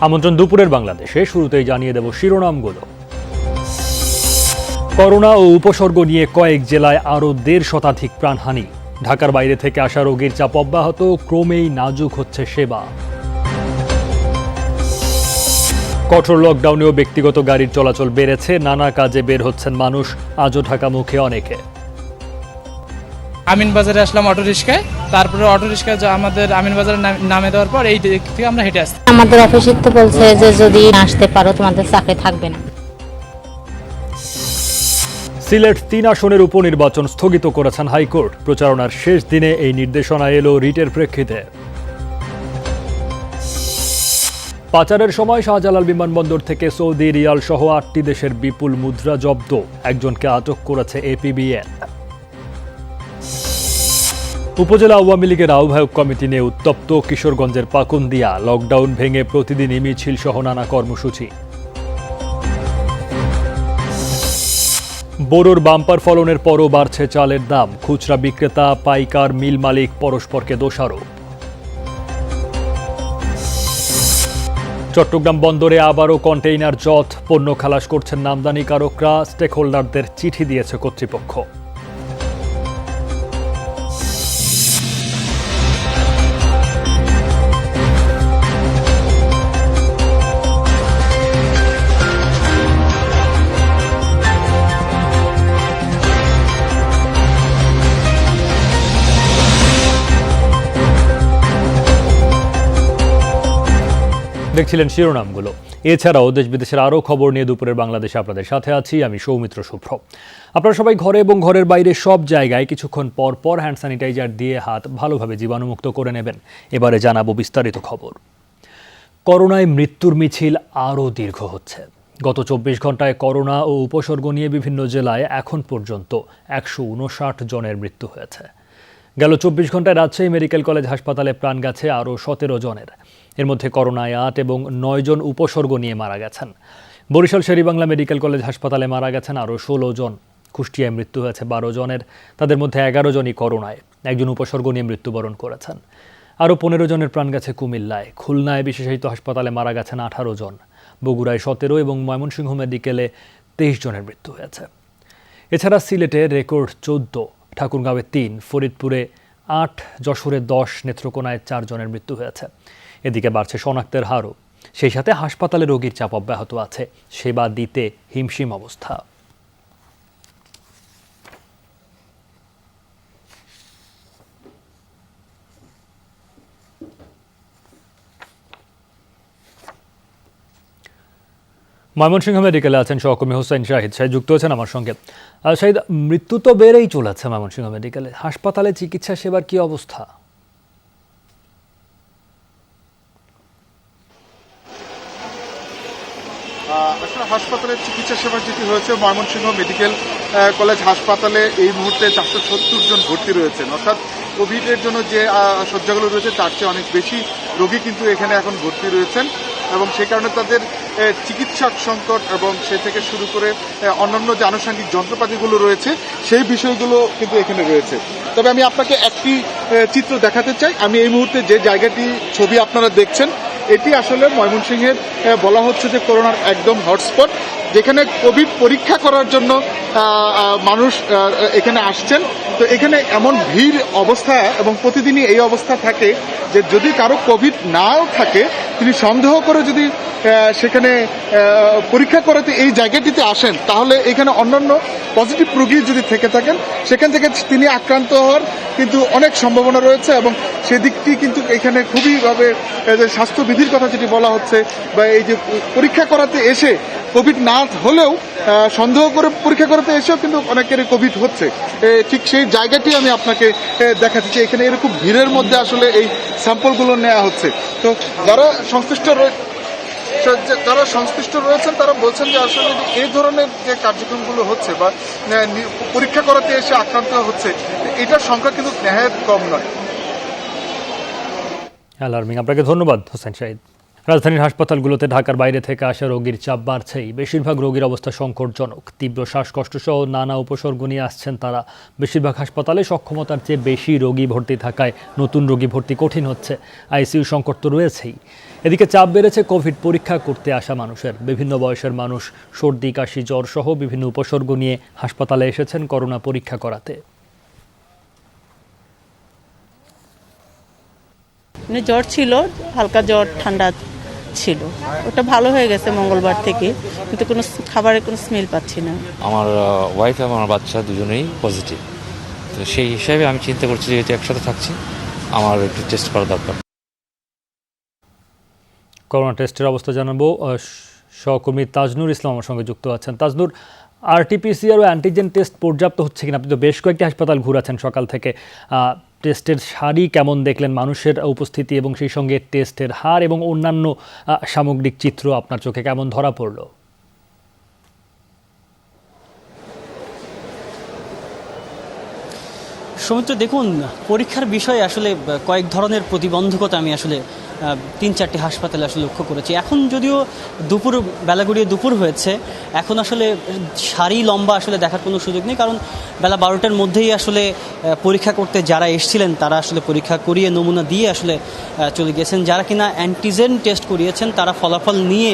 আমন্ত্রণ দুপুরের বাংলাদেশে। শুরুতেই জানিয়ে দেব শিরোনামগুলো। করোনা ও উপসর্গ নিয়ে কয়েক জেলায় আরও ১.৫ শতাধিক প্রাণহানি। ঢাকার বাইরে থেকে আসা রোগীর চাপ অব্যাহত, ক্রমেই নাজুক হচ্ছে সেবা। কঠোর লকডাউনেও ব্যক্তিগত গাড়ির চলাচল বেড়েছে, নানা কাজে বের হচ্ছেন মানুষ, আজও ঢাকা মুখে অনেকে। আমিনবাজারে আসলাম অটো রিক্সায়, তারপরে অটো রিক্সা আমাদের আমিনবাজারে নামে দেওয়ার পর এই দিক থেকে আমরা হেঁটে আসছি। আমাদের অফিসে তো বলছে যে যদি আসতে পারো তোমাদের চাকরি থাকবে না। সিলেট ৩ আসনের উপনির্বাচন স্থগিত করেছেন হাইকোর্ট। প্রচারণার শেষ দিনে এই নির্দেশনা এলো রিটের প্রেক্ষিতে। পাচারের সময় শাহজালাল বিমানবন্দর থেকে সৌদি রিয়াল সহ ৮টি দেশের বিপুল মুদ্রা জব্দ, একজনকে আটক করেছে এপিবিএন। উপজেলা আওয়ামী লীগের আহ্বায়ক কমিটি নিয়ে উত্তপ্ত কিশোরগঞ্জের পাকুন্দিয়া। লকডাউন ভেঙে প্রতিদিনই মিছিল সহ নানা কর্মসূচি। বোরোর বাম্পার ফলনের পরও বাড়ছে চালের দাম। খুচরা বিক্রেতা, পাইকার, মিল মালিক পরস্পরকে দোষারোপ। চট্টগ্রাম বন্দরে আবারও কন্টেইনার জট, পণ্য খালাস করছেন আমদানিকারকরা। স্টেক হোল্ডারদের চিঠি দিয়েছে কর্তৃপক্ষ। দেখছিলেন শিরোনামগুলো। এছাড়াও দেশ বিদেশের আরও খবর নিয়ে দুপুরের বাংলাদেশে আপনাদের সাথে আছি আমি সৌমিত্র শুভ্র। আপনারা সবাই ঘরে এবং ঘরের বাইরে সব জায়গায় কিছুক্ষণ পর পর হ্যান্ড স্যানিটাইজার দিয়ে হাত ভালোভাবে জীবাণুমুক্ত করে নেবেন। এবারে জানাবো বিস্তারিত খবর। করোনায় মৃত্যুর মিছিল আরও দীর্ঘ হচ্ছে। গত ২৪ ঘন্টায় করোনা ও উপসর্গ নিয়ে বিভিন্ন জেলায় এখন পর্যন্ত ১৫৯ জনের মৃত্যু হয়েছে। গেল ২৪ ঘন্টায় রাজশাহী মেডিকেল কলেজ হাসপাতালে প্রাণ গেছে আরও ১৭ জনের। এর মধ্যে করোনায় ৮ এবং ৯ জন উপসর্গ নিয়ে মারা গেছেন। বরিশাল শেরেবাংলা মেডিকেল কলেজ হাসপাতালে মারা গেছেন আরও ১৬ জন। কুষ্টিয়ায় মৃত্যু হয়েছে ১২ জনের, তাদের মধ্যে ১১ জনই করোনায়, একজন উপসর্গ নিয়ে মৃত্যুবরণ করেছেন। আরও ১৫ জনের প্রাণ গেছে কুমিল্লায়। খুলনায় বিশেষায়িত হাসপাতালে মারা গেছেন ১৮ জন। বগুড়ায় ১৭ এবং ময়মনসিংহ মেডিকেলে ২৩ জনের মৃত্যু হয়েছে। এছাড়া সিলেটে রেকর্ড ১৪, ঠাকুরগাঁওয়ে ৩, ফরিদপুরে ৮, যশোরে ১০, নেত্রকোনায় ৪ জনের মৃত্যু হয়েছে। এদিকে বাড়ছে শনাক্তের হারও। সেই সাথে হাসপাতালে রোগীর চাপ অব্যাহত আছে, সেবা দিতে হিমশিম অবস্থা। ময়মনসিংহ মেডিকেলে আছেন সহকর্মী হোসেন শাহিদ। শাহিদ যুক্ত হয়েছেন আমার সঙ্গে। শাহিদ, মৃত্যু তো বেড়েই চলেছে ময়মনসিংহ মেডিকেলে, হাসপাতালে চিকিৎসা সেবার কি অবস্থা? আসলে হাসপাতালের চিকিৎসা সেবা যেটি হয়েছে ময়মনসিংহ মেডিকেল কলেজ হাসপাতালে এই মুহূর্তে ৪৭০ জন ভর্তি রয়েছেন, অর্থাৎ কোভিডের জন্য যে শয্যাগুলো রয়েছে তার চেয়ে অনেক বেশি রোগী কিন্তু এখানে এখন ভর্তি রয়েছেন এবং সে কারণে তাদের চিকিৎসক সংকট এবং সে থেকে শুরু করে অন্যান্য যে আনুষঙ্গিক যন্ত্রপাতিগুলো রয়েছে সেই বিষয়গুলো কিন্তু এখানে রয়েছে। তবে আমি আপনাকে একটি চিত্র দেখাতে চাই। আমি এই মুহূর্তে যে জায়গাটি ছবি আপনারা দেখছেন এটি আসলে ময়মনসিংহের বলা হচ্ছে যে করোনার একদম হটস্পট, যেখানে কোভিড পরীক্ষা করার জন্য মানুষ এখানে আসছেন। তো এখানে এমন ভিড় অবস্থা এবং প্রতিদিনই এই অবস্থা থাকে যে যদি কারো কোভিড নাও থাকে তিনি সন্দেহ করে যদি সেখানে পরীক্ষা করাতে এই জায়গাটিতে আসেন তাহলে এখানে অন্যান্য পজিটিভ রোগী যদি থেকে থাকেন সেখান থেকে তিনি আক্রান্ত হওয়ার কিন্তু অনেক সম্ভাবনা রয়েছে এবং সেদিকটি কিন্তু এখানে খুবইভাবে স্বাস্থ্যবিধির কথা যেটি বলা হচ্ছে বা এই যে পরীক্ষা করাতে এসে কোভিড না হলেও সন্দেহ করে পরীক্ষা করাতে এসেও কিন্তু অনেকেরই কোভিড হচ্ছে। ঠিক সেই জায়গাটি আমি আপনাকে দেখাচ্ছি যে এখানে এরকম ভিড়ের মধ্যে আসলে এই স্যাম্পলগুলো নেওয়া হচ্ছে। তো যারা সংশ্লিষ্ট রয়েছেন তারা বলছেন যে আসলে এই ধরনের যে কার্যক্রমগুলো হচ্ছে বা পরীক্ষা করাতে এসে আক্রান্ত হচ্ছে এটার সংখ্যা কিন্তু নেহায়েত কম নয়। অ্যালার্মিং। আপনাকে ধন্যবাদ হোসেন শাহিদ। রাজধানীর হাসপাতালগুলোতে ঢাকার বাইরে থেকে আসা রোগীর চাপ বাড়ছেই। বেশিরভাগ রোগীর অবস্থা সংকটজনক। তীব্র শ্বাসকষ্ট সহ নানা উপসর্গ নিয়ে আসছেন তারা। বেশিরভাগ হাসপাতালে সক্ষমতার চেয়ে বেশি রোগী ভর্তি থাকায় নতুন রোগী ভর্তি কঠিন হচ্ছে। আইসিইউ সংকট তো রয়েছেই। এদিকে চাপ বেড়েছে কোভিড পরীক্ষা করতে আসা মানুষের। বিভিন্ন বয়সের মানুষ সর্দি, কাশি, জ্বর সহ বিভিন্ন উপসর্গ নিয়ে হাসপাতালে এসেছেন করোনা পরীক্ষা করাতে। মানে জ্বর ছিল, হালকা জ্বর ঠান্ডা ছিল, ওটা ভালো হয়ে গেছে মঙ্গলবার থেকে, কিন্তু কোনো খাবারের কোনো স্মেল পাচ্ছি না। আমার ওয়াইফ এবং আমার বাচ্চা দুজনেই পজিটিভ, তো সেই হিসাবে আমি চিন্তা করছি যেহেতু একসাথে থাকছি আমার একটু টেস্ট করা দরকার। করোনা টেস্টের অবস্থা জানাবো, সহকর্মী তাজনুর ইসলাম আমার সঙ্গে যুক্ত আছেন। তাজনুর, আরটিপিসিআর ও অ্যান্টিজেন টেস্ট পর্যাপ্ত হচ্ছে কিনা? আপনি তো বেশ কয়েকটি হাসপাতাল ঘুরেছেন সকাল থেকে, টেস্টের সারি কেমন দেখলেন, মানুষের উপস্থিতি এবং সেই সঙ্গে টেস্টের হার এবং অন্যান্য সামগ্রিক চিত্র আপনার চোখে কেমন ধরা পড়ল? সৌমিত্র, দেখুন, পরীক্ষার বিষয়ে আসলে কয়েক ধরনের প্রতিবন্ধকতা আমি আসলে 3-4টি হাসপাতালে আসলে লক্ষ্য করেছি। এখন যদিও বেলা গড়িয়ে দুপুর হয়েছে, এখন আসলে সারি লম্বা আসলে দেখার কোনো সুযোগ নেই, কারণ বেলা 12টার মধ্যেই আসলে পরীক্ষা করতে যারা এসেছিলেন তারা আসলে পরীক্ষা করিয়ে নমুনা দিয়ে আসলে চলে গেছেন। যারা কিনা অ্যান্টিজেন টেস্ট করিয়েছেন তারা ফলাফল নিয়ে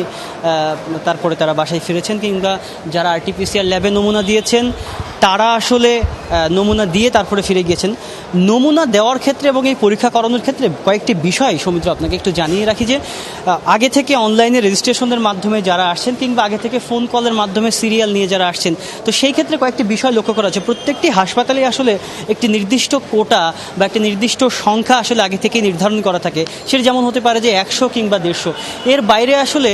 তারপরে তারা বাসায় ফিরেছেন, কিংবা যারা আরটিপিসিআর ল্যাবে নমুনা দিয়েছেন তারা আসলে নমুনা দিয়ে তারপরে ফিরে গিয়েছেন। নমুনা দেওয়ার ক্ষেত্রে এবং এই পরীক্ষা করানোর ক্ষেত্রে কয়েকটি বিষয় সৌমিত্র আপনাকে একটু জানিয়ে রাখি যে আগে থেকে অনলাইনে রেজিস্ট্রেশনের মাধ্যমে যারা আসছেন কিংবা আগে থেকে ফোন কলের মাধ্যমে সিরিয়াল নিয়ে যারা আসছেন, তো সেই ক্ষেত্রে কয়েকটি বিষয় লক্ষ্য করা হচ্ছে। প্রত্যেকটি হাসপাতালে আসলে একটি নির্দিষ্ট কোটা বা একটি নির্দিষ্ট সংখ্যা আসলে আগে থেকেই নির্ধারণ করা থাকে। সেটা যেমন হতে পারে যে 100 কিংবা 150। এর বাইরে আসলে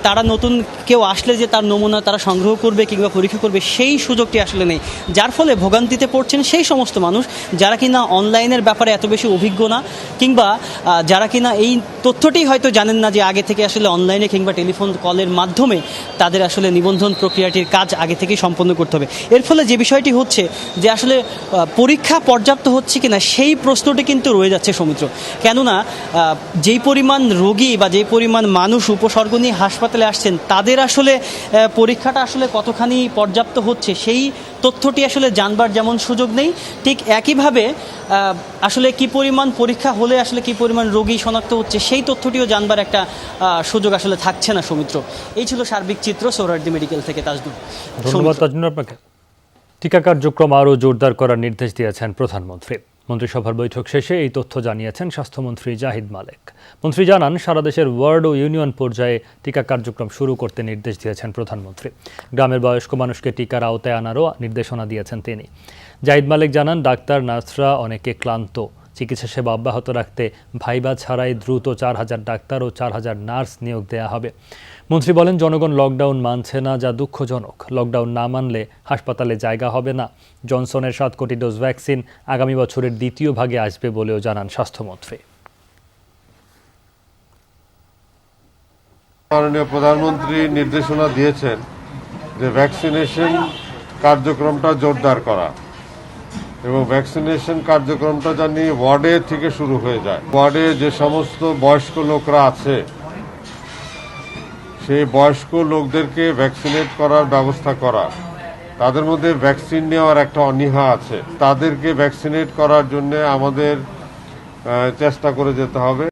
তারা নতুন কেউ আসলে যে তার নমুনা তারা সংগ্রহ করবে কিংবা পরীক্ষা করবে সেই সুযোগটি আসলে নেই, যার ফলে ভোগান্তিতে পড়ছেন সেই সমস্ত মানুষ যারা কিনা অনলাইনের ব্যাপারে এত বেশি অভিজ্ঞ না, কিংবা যারা কিনা এই তথ্যটি হয়তো জানেন না যে আগে থেকে আসলে অনলাইনে কিংবা টেলিফোন কলের মাধ্যমে তাদের আসলে নিবন্ধন প্রক্রিয়াটির কাজ আগে থেকেই সম্পন্ন করতে হবে। এর ফলে যে বিষয়টি হচ্ছে যে আসলে পরীক্ষা পর্যাপ্ত হচ্ছে কিনা সেই প্রশ্নটি কিন্তু রয়ে যাচ্ছে সৌমিত্র। কেননা যেই পরিমাণ রোগী বা যেই পরিমাণ মানুষ উপসর্গ নিয়ে হাসপাতালে আসছেন তাদের আসলে পরীক্ষাটা আসলে কতখানি পর্যাপ্ত হচ্ছে সেই তথ্যটি আসলে জানবার যেমন সুযোগ নেই, ঠিক একইভাবে আসলে কি পরিমাণ পরীক্ষা হলে আসলে কি পরিমাণ রোগী শনাক্ত হচ্ছে সেই তথ্যটিও জানবার একটা সুযোগ আসলে থাকছে না সৌমিত্র। এই ছিল সার্বিক চিত্র সোহরাওয়ার্দী মেডিকেল থেকে। তাজনুর, ধন্যবাদ তাজনুর আপনাকে। টিকা কার্যক্রম আরও জোরদার করার নির্দেশ দিয়েছেন প্রধানমন্ত্রী। মন্ত্রিসভার বৈঠক শেষে এই তথ্য জানিয়েছেন স্বাস্থ্যমন্ত্রী জাহিদ মালেক। মন্ত্রী জানান, সারা দেশের ওয়ার্ড ও ইউনিয়ন পর্যায়ে টিকা কার্যক্রম শুরু করতে নির্দেশ দিয়েছেন প্রধানমন্ত্রী। গ্রামের বয়স্ক মানুষকে টিকার আওতায় আনারও নির্দেশনা দিয়েছেন তিনি। জাহিদ মালেক জানান, ডাক্তার, নার্সরা অনেকে ক্লান্ত। চিকিৎসা সেবা অব্যাহত রাখতে ভাইবা ছাড়াই দ্রুত 4000 ডাক্তার ও 4000 নার্স নিয়োগ দেওয়া হবে। মন্ত্রী বলেন, জনগণ লকডাউন মানছে না, যা দুঃখজনক। লকডাউন না মানলে হাসপাতালে জায়গা হবে না। জনসনের 7 কোটি ডোজ ভ্যাকসিন আগামী বছরের দ্বিতীয় ভাগে আসবে বলেও জানান স্বাস্থ্যমন্ত্রী। মাননীয় প্রধানমন্ত্রী নির্দেশনা দিয়েছেন যে ভ্যাকসিনেশন কার্যক্রমটা জোরদার করা এবং ভ্যাকসিনেশন কার্যক্রমটা জানি ওয়ার্ডে থেকে শুরু হয়ে যায়। ওয়ার্ডে যে সমস্ত বয়স্ক লোকরা আছে সেই বয়স্ক লোকদেরকে ভ্যাকসিনেট করার ব্যবস্থা করা। তাদের মধ্যে ভ্যাকসিন নেওয়ার একটা অনীহা আছে, তাদেরকে ভ্যাকসিনেট করার জন্য আমাদের চেষ্টা করে যেতে হবে।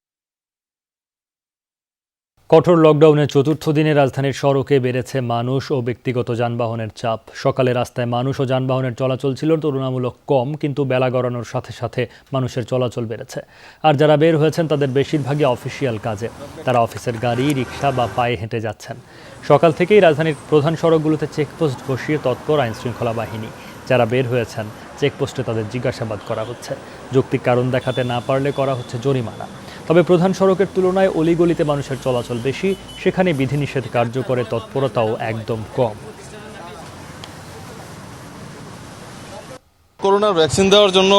কঠোর লকডাউনের 4র্থ দিনে রাজধানীর সড়কে বেড়েছে মানুষ ও ব্যক্তিগত যানবাহনের চাপ। সকালে রাস্তায় মানুষ ও যানবাহনের চলাচল ছিল তুলনামূলক কম, কিন্তু বেলা গড়ানোর সাথে সাথে মানুষের চলাচল বেড়েছে। আর যারা বের হয়েছেন তাদের বেশিরভাগই অফিসিয়াল কাজে। তারা অফিসের গাড়ি, রিক্সা বা পায়ে হেঁটে যাচ্ছেন। সকাল থেকেই রাজধানীর প্রধান সড়কগুলোতে চেকপোস্ট বসিয়ে তৎপর আইনশৃঙ্খলা বাহিনী। যারা বের হয়েছেন চেকপোস্টে তাদের জিজ্ঞাসাবাদ করা হচ্ছে। যৌক্তিক কারণ দেখাতে না পারলে করা হচ্ছে জরিমানা। তবে প্রধান সড়কের তুলনায় অলিগলিতে মানুষের চলাচল বেশি, সেখানে বিধিনিষেধ কার্যকরে তৎপরতাও একদম কম। করোনার ভ্যাকসিন দেওয়ার জন্য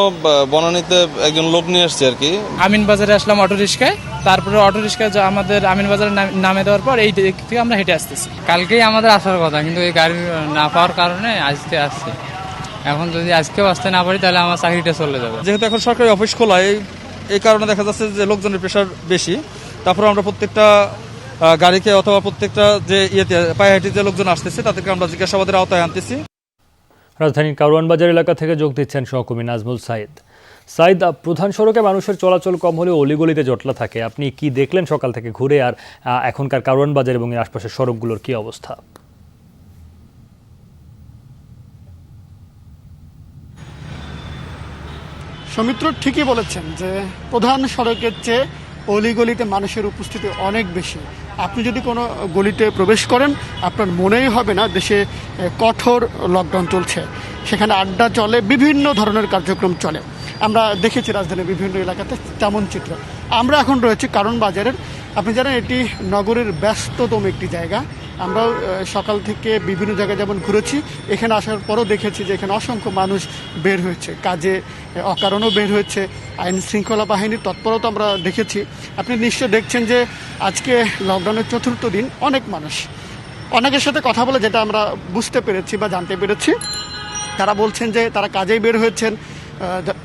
বনানীতে একজন লোক নিয়ে আসছে আর কি। আমিন বাজারে আসলাম অটো রিক্সায়, তারপরে অটো রিক্সায় আমাদের আমিন বাজারে নামে দেওয়ার পর এই দিক থেকে আমরা হেঁটে আসতেছি। কালকেই আমাদের আসার কথা, কিন্তু এই গাড়ি না পাওয়ার কারণে আজকে আসছে। এখন যদি আজকেও আসতে না পারি তাহলে আমার চাকরিটা চলে যাবে। যেহেতু এখন সরকারি অফিস খোলা, এই কারণে দেখা যাচ্ছে যে লোকজনের প্রেশার বেশি। তারপরে আমরা প্রত্যেকটা গাড়িকে অথবা প্রত্যেকটা যে পায়ে হেঁটে যে লোকজন আসতেছে তাদেরকে আমরা জিজ্ঞাসাবাদের আওতায় আনতেছি। রাজধানীর কারওয়ান বাজার এলাকা থেকে যোগ দিচ্ছেন সহকর্মী নাজমুল সাইদ। সাইদ, প্রধান সড়কে মানুষের চলাচল কম হলেও অলিগলিতে জটলা থাকে। আপনি কি দেখলেন সকাল থেকে ঘুরে, আর এখনকার কারওয়ান বাজার এবং এর আশপাশের সড়কগুলোর কি অবস্থা? সৌমিত্র ঠিকই বলেছেন যে প্রধান সড়কের চেয়ে অলিগলিতে মানুষের উপস্থিতি অনেক বেশি। আপনি যদি কোনো গলিতে প্রবেশ করেন আপনার মনেই হবে না দেশে কঠোর লকডাউন চলছে। সেখানে আড্ডা চলে, বিভিন্ন ধরনের কার্যক্রম চলে। আমরা দেখেছি রাজধানীর বিভিন্ন এলাকাতে তেমন চিত্র। আমরা এখন রয়েছি কারওয়ান বাজারের। আপনি জানেন এটি নগরের ব্যস্ততম একটি জায়গা। আমরাও সকাল থেকে বিভিন্ন জায়গায় যেমন ঘুরেছি, এখানে আসার পরও দেখেছি যে এখানে অসংখ্য মানুষ বের হয়েছে, কাজে অকারণেও বের হয়েছে। আইন শৃঙ্খলা বাহিনীর তৎপরতা আমরা দেখেছি। আপনি নিশ্চয় দেখছেন যে আজকে লকডাউনের 4র্থ দিন অনেক মানুষ, অনেকের সাথে কথা বলে যেটা আমরা বুঝতে পেরেছি বা জানতে পেরেছি, তারা বলছেন যে তারা কাজেই বের হয়েছেন,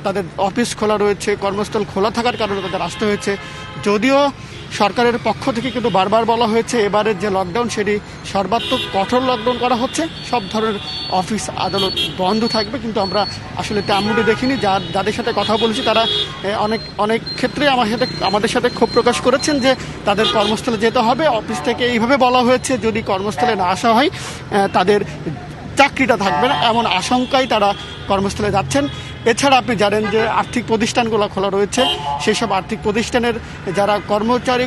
তাদের অফিস খোলা রয়েছে, কর্মস্থল খোলা থাকার কারণে তাদের আসতে হয়েছে। যদিও সরকারের পক্ষ থেকে কিন্তু বারবার বলা হয়েছে এবারের যে লকডাউন সেটি সর্বাত্মক কঠোর লকডাউন করা হচ্ছে, সব ধরনের অফিস আদালত বন্ধ থাকবে। কিন্তু আমরা আসলে তেমনটি দেখিনি। যাদের সাথে কথা বলেছি তারা অনেক ক্ষেত্রে আমাদের সাথে ক্ষোভ প্রকাশ করেছেন যে তাদের কর্মস্থলে যেতে হবে। অফিস থেকে এইভাবে বলা হয়েছে যদি কর্মস্থলে না আসা হয় তাদের চাকরিটা থাকবে না, এমন আশঙ্কায় তারা কর্মস্থলে যাচ্ছেন। এছাড়া আপনি জানেন যে আর্থিক প্রতিষ্ঠানগুলো খোলা রয়েছে, সেই সব আর্থিক প্রতিষ্ঠানের যারা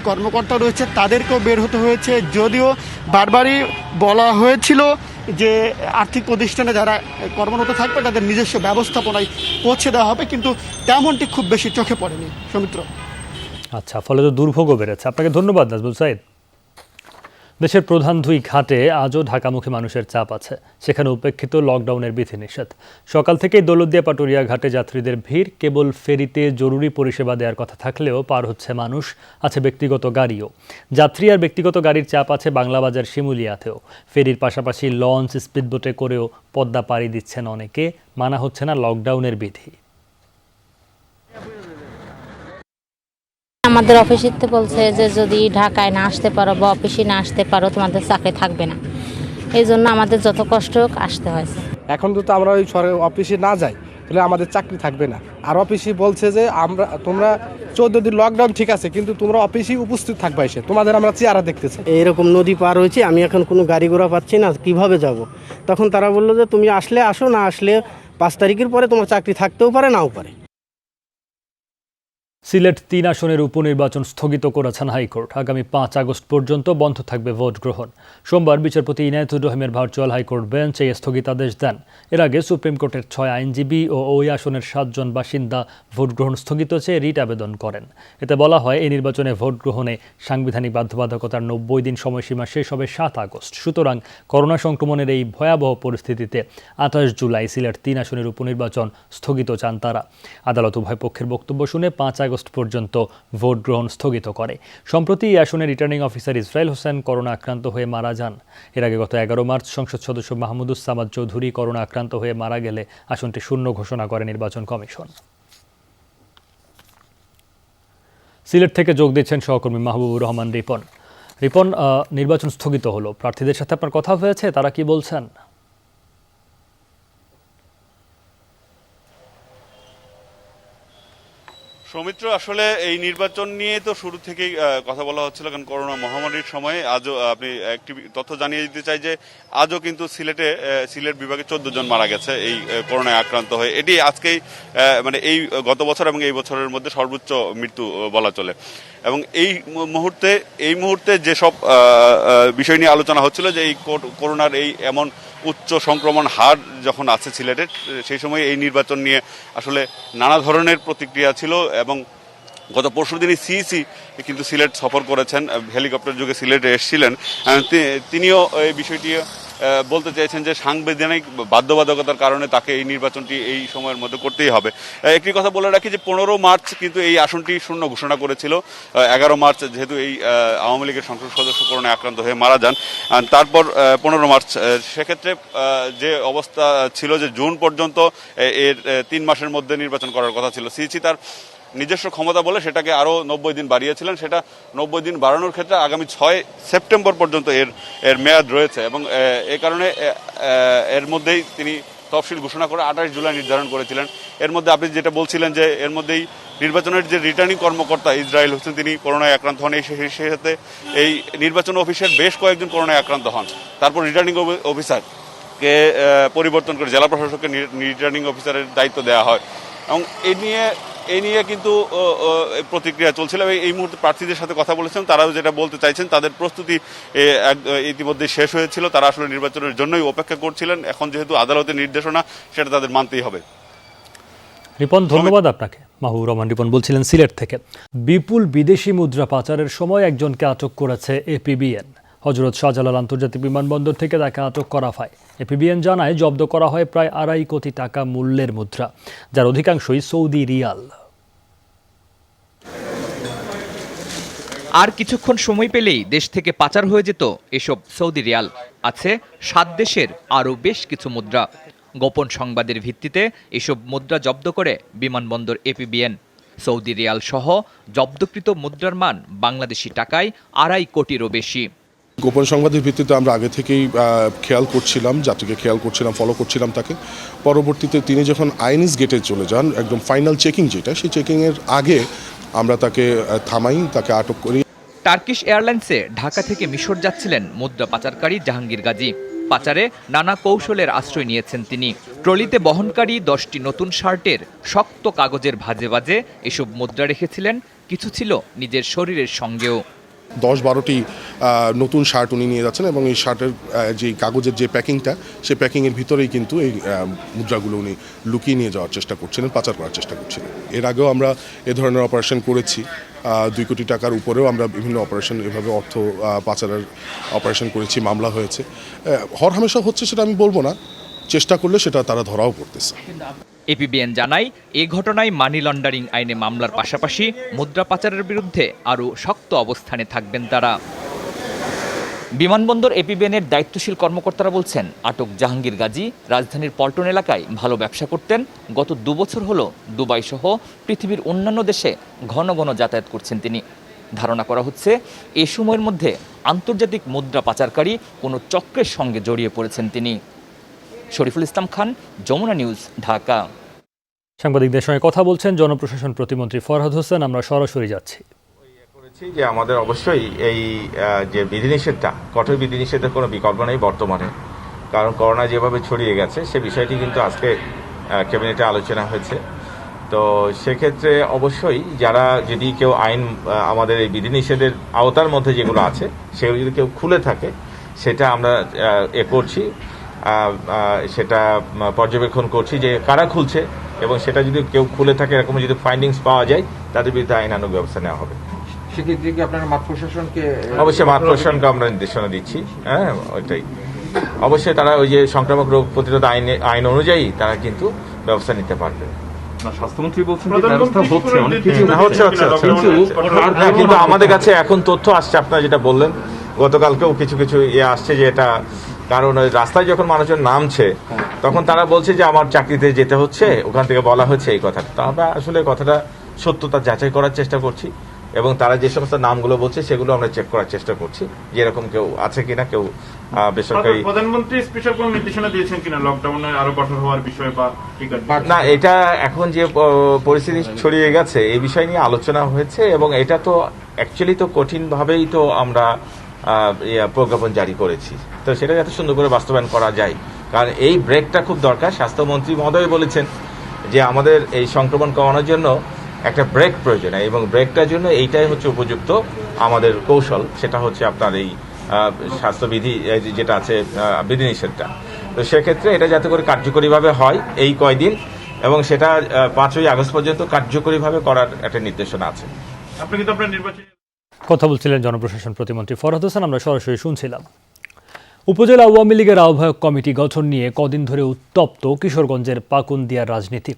কর্মকর্তা রয়েছে তাদেরকেও বের হতে হয়েছে। যদিও বারবারই বলা হয়েছিল যে আর্থিক প্রতিষ্ঠানে যারা কর্মরত থাকবে তাদের নিজস্ব ব্যবস্থাপনায় পৌঁছে দেওয়া হবে, কিন্তু তেমনটি খুব বেশি চোখে পড়েনি। সৌমিত্র, আচ্ছা, ফলে তো দুর্ভোগও বেড়েছে। আপনাকে ধন্যবাদ নাজবুল সাইদ। দেশের প্রধান দুই ঘাটে আজও ঢাকামুখী মানুষের চাপ আছে, সেখানে উপেক্ষিত লকডাউনের বিধিনিষেধ। সকাল থেকেই দৌলতদিয়া পাটুরিয়া ঘাটে যাত্রীদের ভিড়। কেবল ফেরিতে জরুরি পরিষেবা দেওয়ার কথা থাকলেও পার হচ্ছে মানুষ, আছে ব্যক্তিগত গাড়িও। যাত্রী আর ব্যক্তিগত গাড়ির চাপ আছে বাংলাবাজার শিমুলিয়াতেও। ফেরির পাশাপাশি লঞ্চ, স্পিডবোটে করেও পদ্মা পাড়ি দিচ্ছেন অনেকে, মানা হচ্ছে না লকডাউনের বিধি। আমাদের অফিসে বলছে যে যদি ঢাকায় না আসতে পারো বা অফিসে না আসতে পারো তোমাদের চাকরি থাকবে না। এই জন্য আমাদের যত কষ্ট হোক আসতে হয়েছে। এখন তো আমরা ওই অফিসে না যাই তাহলে আমাদের চাকরি থাকবে না। আর অফিসে বলছে যে তোমরা 14 দিন লকডাউন ঠিক আছে, কিন্তু তোমরা অফিসে উপস্থিত থাকবে, এসে তোমাদের আমরা চেহারা দেখতেছি। এইরকম নদী পার হয়েছি, আমি এখন কোনো গাড়ি ঘোড়া পাচ্ছি না, কিভাবে যাব? তখন তারা বললো যে তুমি আসলে আসো, না আসলে 5 তারিখের পরে তোমার চাকরি থাকতেও পারে নাও পারে। সিলেট 3 আসনের উপনির্বাচন স্থগিত করেছেন হাইকোর্ট। আগামী 5 আগস্ট পর্যন্ত বন্ধ থাকবে ভোট গ্রহণ। সোমবার বিচারপতি ইনায়েতুর রহিমের ভার্চুয়াল হাইকোর্ট বেঞ্চ এই স্থগিতাদেশ দেন। এর আগে সুপ্রিম কোর্টের 6 আইনজীবী ও ওই আসনের 7 জন বাসিন্দা ভোট গ্রহণ স্থগিত চেয়ে রিট আবেদন করেন। এতে বলা হয় এই নির্বাচনে ভোট গ্রহণে সাংবিধানিক বাধ্যবাধকতার 90 দিন সময়সীমা শেষ হবে 7 আগস্ট। সুতরাং করোনা সংক্রমণের এই ভয়াবহ পরিস্থিতিতে 28 জুলাই সিলেট 3 আসনের উপনির্বাচন স্থগিত চান তারা। আদালত উভয় পক্ষের বক্তব্য শুনে 5 আগস্ট পর্যন্ত ভোট গ্রহণ স্থগিত করে। সম্প্রতি এই আসনের returning officer Israil Hossain corona আক্রান্ত হয়ে মারা যান। এর আগে গত 11 মার্চ সংসদ সদস্য মাহমুদুস সামাদ চৌধুরী করোনা আক্রান্ত হয়ে মারা গেলে আসনটি শূন্য ঘোষণা করে নির্বাচন কমিশন। সিলেট থেকে যোগ দিচ্ছেন সহকর্মী মাহবুবুর রহমান রিপন। নির্বাচন স্থগিত হলো, প্রার্থীদের সাথে আপনার কথা হয়েছে, তারা কি বলছেন? সৌমিত্র, আসলে এই নির্বাচন নিয়ে তো শুরু থেকেই কথা বলা হচ্ছিল, কারণ করোনা মহামারীর সময় আজও আপনি একটি তথ্য জানিয়ে দিতে চাই যে আজও কিন্তু সিলেট বিভাগে 14 জন মারা গেছে এই করোনায় আক্রান্ত হয়ে। এটি আজকেই মানে এই গত বছর এবং এই বছরের মধ্যে সর্বোচ্চ মৃত্যু বলা চলে। এবং এই মুহূর্তে যেসব বিষয় নিয়ে আলোচনা হচ্ছিল যে এই করোনার এই এমন উচ্চ সংক্রমণ হার যখন আছে সিলেটের, সেই সময় এই নির্বাচন নিয়ে আসলে নানা ধরনের প্রতিক্রিয়া ছিল। এবং গত পরশুদিনই সিইসি কিন্তু সিলেট সফর করেছেন, হেলিকপ্টার যোগে সিলেটে এসেছিলেন। তিনিও এই বিষয়টি বলতে চাইছেন যে সাংবিধানিক বাধ্যবাধকতার কারণে তাকে এই নির্বাচনটি এই সময়ের মধ্যে করতেই হবে। একটি কথা বলে রাখি যে 15 মার্চ কিন্তু এই আসনটি শূন্য ঘোষণা করেছিল। 11 মার্চ যেহেতু এই আওয়ামী লীগের সংসদ সদস্য করোনায় আক্রান্ত হয়ে মারা যান, তারপর 15 মার্চ সেক্ষেত্রে যে অবস্থা ছিল যে জুন পর্যন্ত এর 3 মাসের মধ্যে নির্বাচন করার কথা ছিল। সিইসি তার নিজস্ব ক্ষমতা বলে সেটাকে আরও 90 দিন বাড়িয়েছিলেন। সেটা 90 দিন বাড়ানোর ক্ষেত্রে আগামী 6 সেপ্টেম্বর পর্যন্ত এর মেয়াদ রয়েছে এবং এ কারণে এর মধ্যেই তিনি তফসিল ঘোষণা করে 28 জুলাই নির্ধারণ করেছিলেন। এর মধ্যে আপনি যেটা বলছিলেন যে এর মধ্যেই নির্বাচনের যে রিটার্নিং কর্মকর্তা ইসরায়েল হোসেন তিনি করোনায় আক্রান্ত হন, সেই সাথে এই নির্বাচন অফিসের বেশ কয়েকজন করোনায় আক্রান্ত হন। তারপর রিটার্নিং অফিসারকে পরিবর্তন করে জেলা প্রশাসককে রিটার্নিং অফিসারের দায়িত্ব দেওয়া হয় এবং এই নিয়ে কিন্তু প্রতিক্রিয়া চলছিল। এই মুহূর্তে প্রার্থীদের সাথে কথা বলেছেন, তারাও যেটা বলতে চাইছেন তাদের প্রস্তুতি ইতিমধ্যে শেষ হয়েছিল, তারা আসলে নির্বাচনের জন্যই অপেক্ষা করছিলেন। এখন যেহেতু আদালতের নির্দেশনা সেটা তাদের মানতেই হবে। রিপন, ধন্যবাদ আপনাকে। মাহবুব রহমান রিপন বলছিলেন সিলেট থেকে। বিপুল বিদেশি মুদ্রা পাচারের সময় একজনকে আটক করেছে এপিবিএন। হযরত শাহজালাল আন্তর্জাতিক বিমানবন্দর থেকে তাকে আটক করা হয়। এপিবিএন জানায় জব্দ করা হয় প্রায় 2.5 কোটি টাকা মূল্যের মুদ্রা, যার অধিকাংশই সৌদি রিয়াল। আর কিছুক্ষণ সময় পেলেই দেশ থেকে পাচার হয়ে যেত এসব সৌদি রিয়াল। আছে 7 দেশের আরও বেশ কিছু মুদ্রা। গোপন সংবাদের ভিত্তিতে এসব মুদ্রা জব্দ করে বিমানবন্দর এপিবিএন। সৌদি রিয়াল সহ জব্দকৃত মুদ্রার মান বাংলাদেশি টাকায় 2.5 কোটিরও বেশি। গোপন সংবাদের ভিত্তিতে আমরা আগে থেকেই খেয়াল করছিলাম, যাত্রীকে খেয়াল করছিলাম, ফলো করছিলাম তাকে। পরবর্তীতে তিনি যখন আইনিস গেটে চলে যান, একদম ফাইনাল চেকিং যেটা, সেই চেকিংয়ের আগে আমরা তাকে থামাই, তাকে আটক করি। টার্কিশ এয়ারলাইন্সে ঢাকা থেকে মিশর যাচ্ছিলেন মুদ্রা পাচারকারী জাহাঙ্গীর গাজী। পাচারে নানা কৌশলের আশ্রয় নিয়েছেন তিনি। ট্রলিতে বহনকারী 10টি নতুন শার্টের শক্ত কাগজের ভাজে ভাজে এসব মুদ্রা রেখেছিলেন, কিছু ছিল নিজের শরীরের সঙ্গেও। 10-12টি নতুন শার্ট উনি নিয়ে যাচ্ছেন এবং এই শার্টের যে কাগজের যে প্যাকিংটা, সেই প্যাকিংয়ের ভিতরেই কিন্তু এই মুদ্রাগুলো উনি লুকিয়ে নিয়ে যাওয়ার চেষ্টা করছিলেন, পাচার করার চেষ্টা করছিলেন। এর আগেও আমরা এ ধরনের অপারেশন করেছি। 2 কোটি টাকার উপরেও আমরা বিভিন্ন অপারেশন, এভাবে অর্থ পাচারের অপারেশন করেছি, মামলা হয়েছে। হরহামেশা হচ্ছে সেটা আমি বলবো না, চেষ্টা করলে সেটা তারা ধরাও পড়তেছে। এপিবিএন জানায় এই ঘটনায় মানি লন্ডারিং আইনে মামলার পাশাপাশি মুদ্রা পাচারের বিরুদ্ধে আরও শক্ত অবস্থানে থাকবেন তারা। বিমানবন্দর এপিবিএনের দায়িত্বশীল কর্মকর্তারা বলছেন, আটক জাহাঙ্গীর গাজী রাজধানীর পল্টন এলাকায় ভালো ব্যবসা করতেন। গত 2 বছর হলো দুবাই সহ পৃথিবীর অন্যান্য দেশে ঘন ঘন যাতায়াত করছেন তিনি। ধারণা করা হচ্ছে এ সময়ের মধ্যে আন্তর্জাতিক মুদ্রা পাচারকারী কোনো চক্রের সঙ্গে জড়িয়ে পড়েছেন তিনি। শরীফুল ইসলাম খান, যমুনা নিউজ, ঢাকা। সাংবাদিকদের সঙ্গে কথা বলছেন জনপ্রশাসন প্রতিমন্ত্রী ফরহাদ হোসেন। আমরা সরাসরি যাচ্ছি। যে আমাদের অবশ্যই এই যে বিধিনিষেধটা, কঠোর বিধিনিষেধের কোনো বিকল্প নেই বর্তমানে, কারণ করোনা যেভাবে ছড়িয়ে গেছে সে বিষয়টি কিন্তু আজকে ক্যাবিনেটে আলোচনা হয়েছে। তো সেক্ষেত্রে অবশ্যই যারা যদি কেউ আইন আমাদের এই বিধিনিষেধের আওতার মধ্যে যেগুলো আছে সেগুলো যদি কেউ খুলে থাকে, সেটা আমরা করছি, সেটা পর্যবেক্ষণ করছি যে কারা খুলছে, এবং সেটা যদি কেউ খুলে থাকে, এরকম যদি ফাইন্ডিংস পাওয়া যায়, তাদের বিরুদ্ধে আইনানুগ ব্যবস্থা নেওয়া হবে। সেক্ষেত্রে কি আপনারা মাঠ প্রশাসনকে? অবশ্যই মাঠ প্রশাসনকে আমরা নির্দেশনা দিচ্ছি। হ্যাঁ, ওইটাই। অবশ্যই তারা ওই যে সংক্রামক রোগ প্রতিরোধ আইন অনুযায়ী তারা কিন্তু ব্যবস্থা নিতে পারবে। স্বাস্থ্যমন্ত্রী বলছেন যে ব্যবস্থা হচ্ছে, অনেক কিছু হচ্ছে, কিন্তু আমাদের কাছে এখন তথ্য আসছে, আপনারা যেটা বললেন, গতকালকেও কিছু আসছে যে এটা, কারণ ওই রাস্তায় যখন মানুষজন নামছে তখন তারা বলছে যে আমার চাকরিতে যেতে হচ্ছে, ওখান থেকে বলা হচ্ছে এই কথাটা। তো আমরা আসলে কথাটা সত্যতা যাচাই করার চেষ্টা করছি, এবং তারা যে সমস্ত নামগুলো বলছে সেগুলো আমরা চেক করার চেষ্টা করছি যে এরকম কেউ আছে কিনা, কেউ বেসরকারি। প্রধানমন্ত্রী স্পেশাল কোনো নির্দেশনা দিয়েছেন কিনা লকডাউনে আরো কঠোর হওয়ার বিষয়ে বা না? এটা এখন যে পরিস্থিতি ছড়িয়ে গেছে এই বিষয় নিয়ে আলোচনা হয়েছে, এবং এটা তো অ্যাকচুয়ালি তো কঠিনভাবেই তো আমরা প্রজ্ঞাপন জারি করেছি। তো সেটা যাতে সুন্দর করে বাস্তবায়ন করা যায়, কারণ এই ব্রেকটা খুব দরকার। স্বাস্থ্যমন্ত্রী মহোদয় বলেছেন যে আমাদের এই সংক্রমণ কমানোর জন্য একটা ব্রেক প্রয়োজন, এবং ব্রেকটার জন্য এইটাই হচ্ছে উপযুক্ত আমাদের কৌশল, সেটা হচ্ছে আপনার এই স্বাস্থ্যবিধি যেটা আছে বিধিনিষেধটা। তো সেক্ষেত্রে এটা যাতে করে কার্যকরীভাবে হয় এই কয়দিন, এবং সেটা 5ই আগস্ট পর্যন্ত কার্যকরীভাবে করার একটা নির্দেশনা আছে। আপনি কিন্তু আপনার নির্বাচনী কথা বলছিলেন জনপ্রশাসন প্রতিমন্ত্রী ফরহাদ হোসেন। আমরা সরাসরি শুনছিলাম। উপজেলা আওয়ামী লীগের আহ্বায়ক কমিটি গঠন নিয়ে কদিন ধরে উত্তপ্ত কিশোরগঞ্জের পাকুন্দিয়ার রাজনীতি।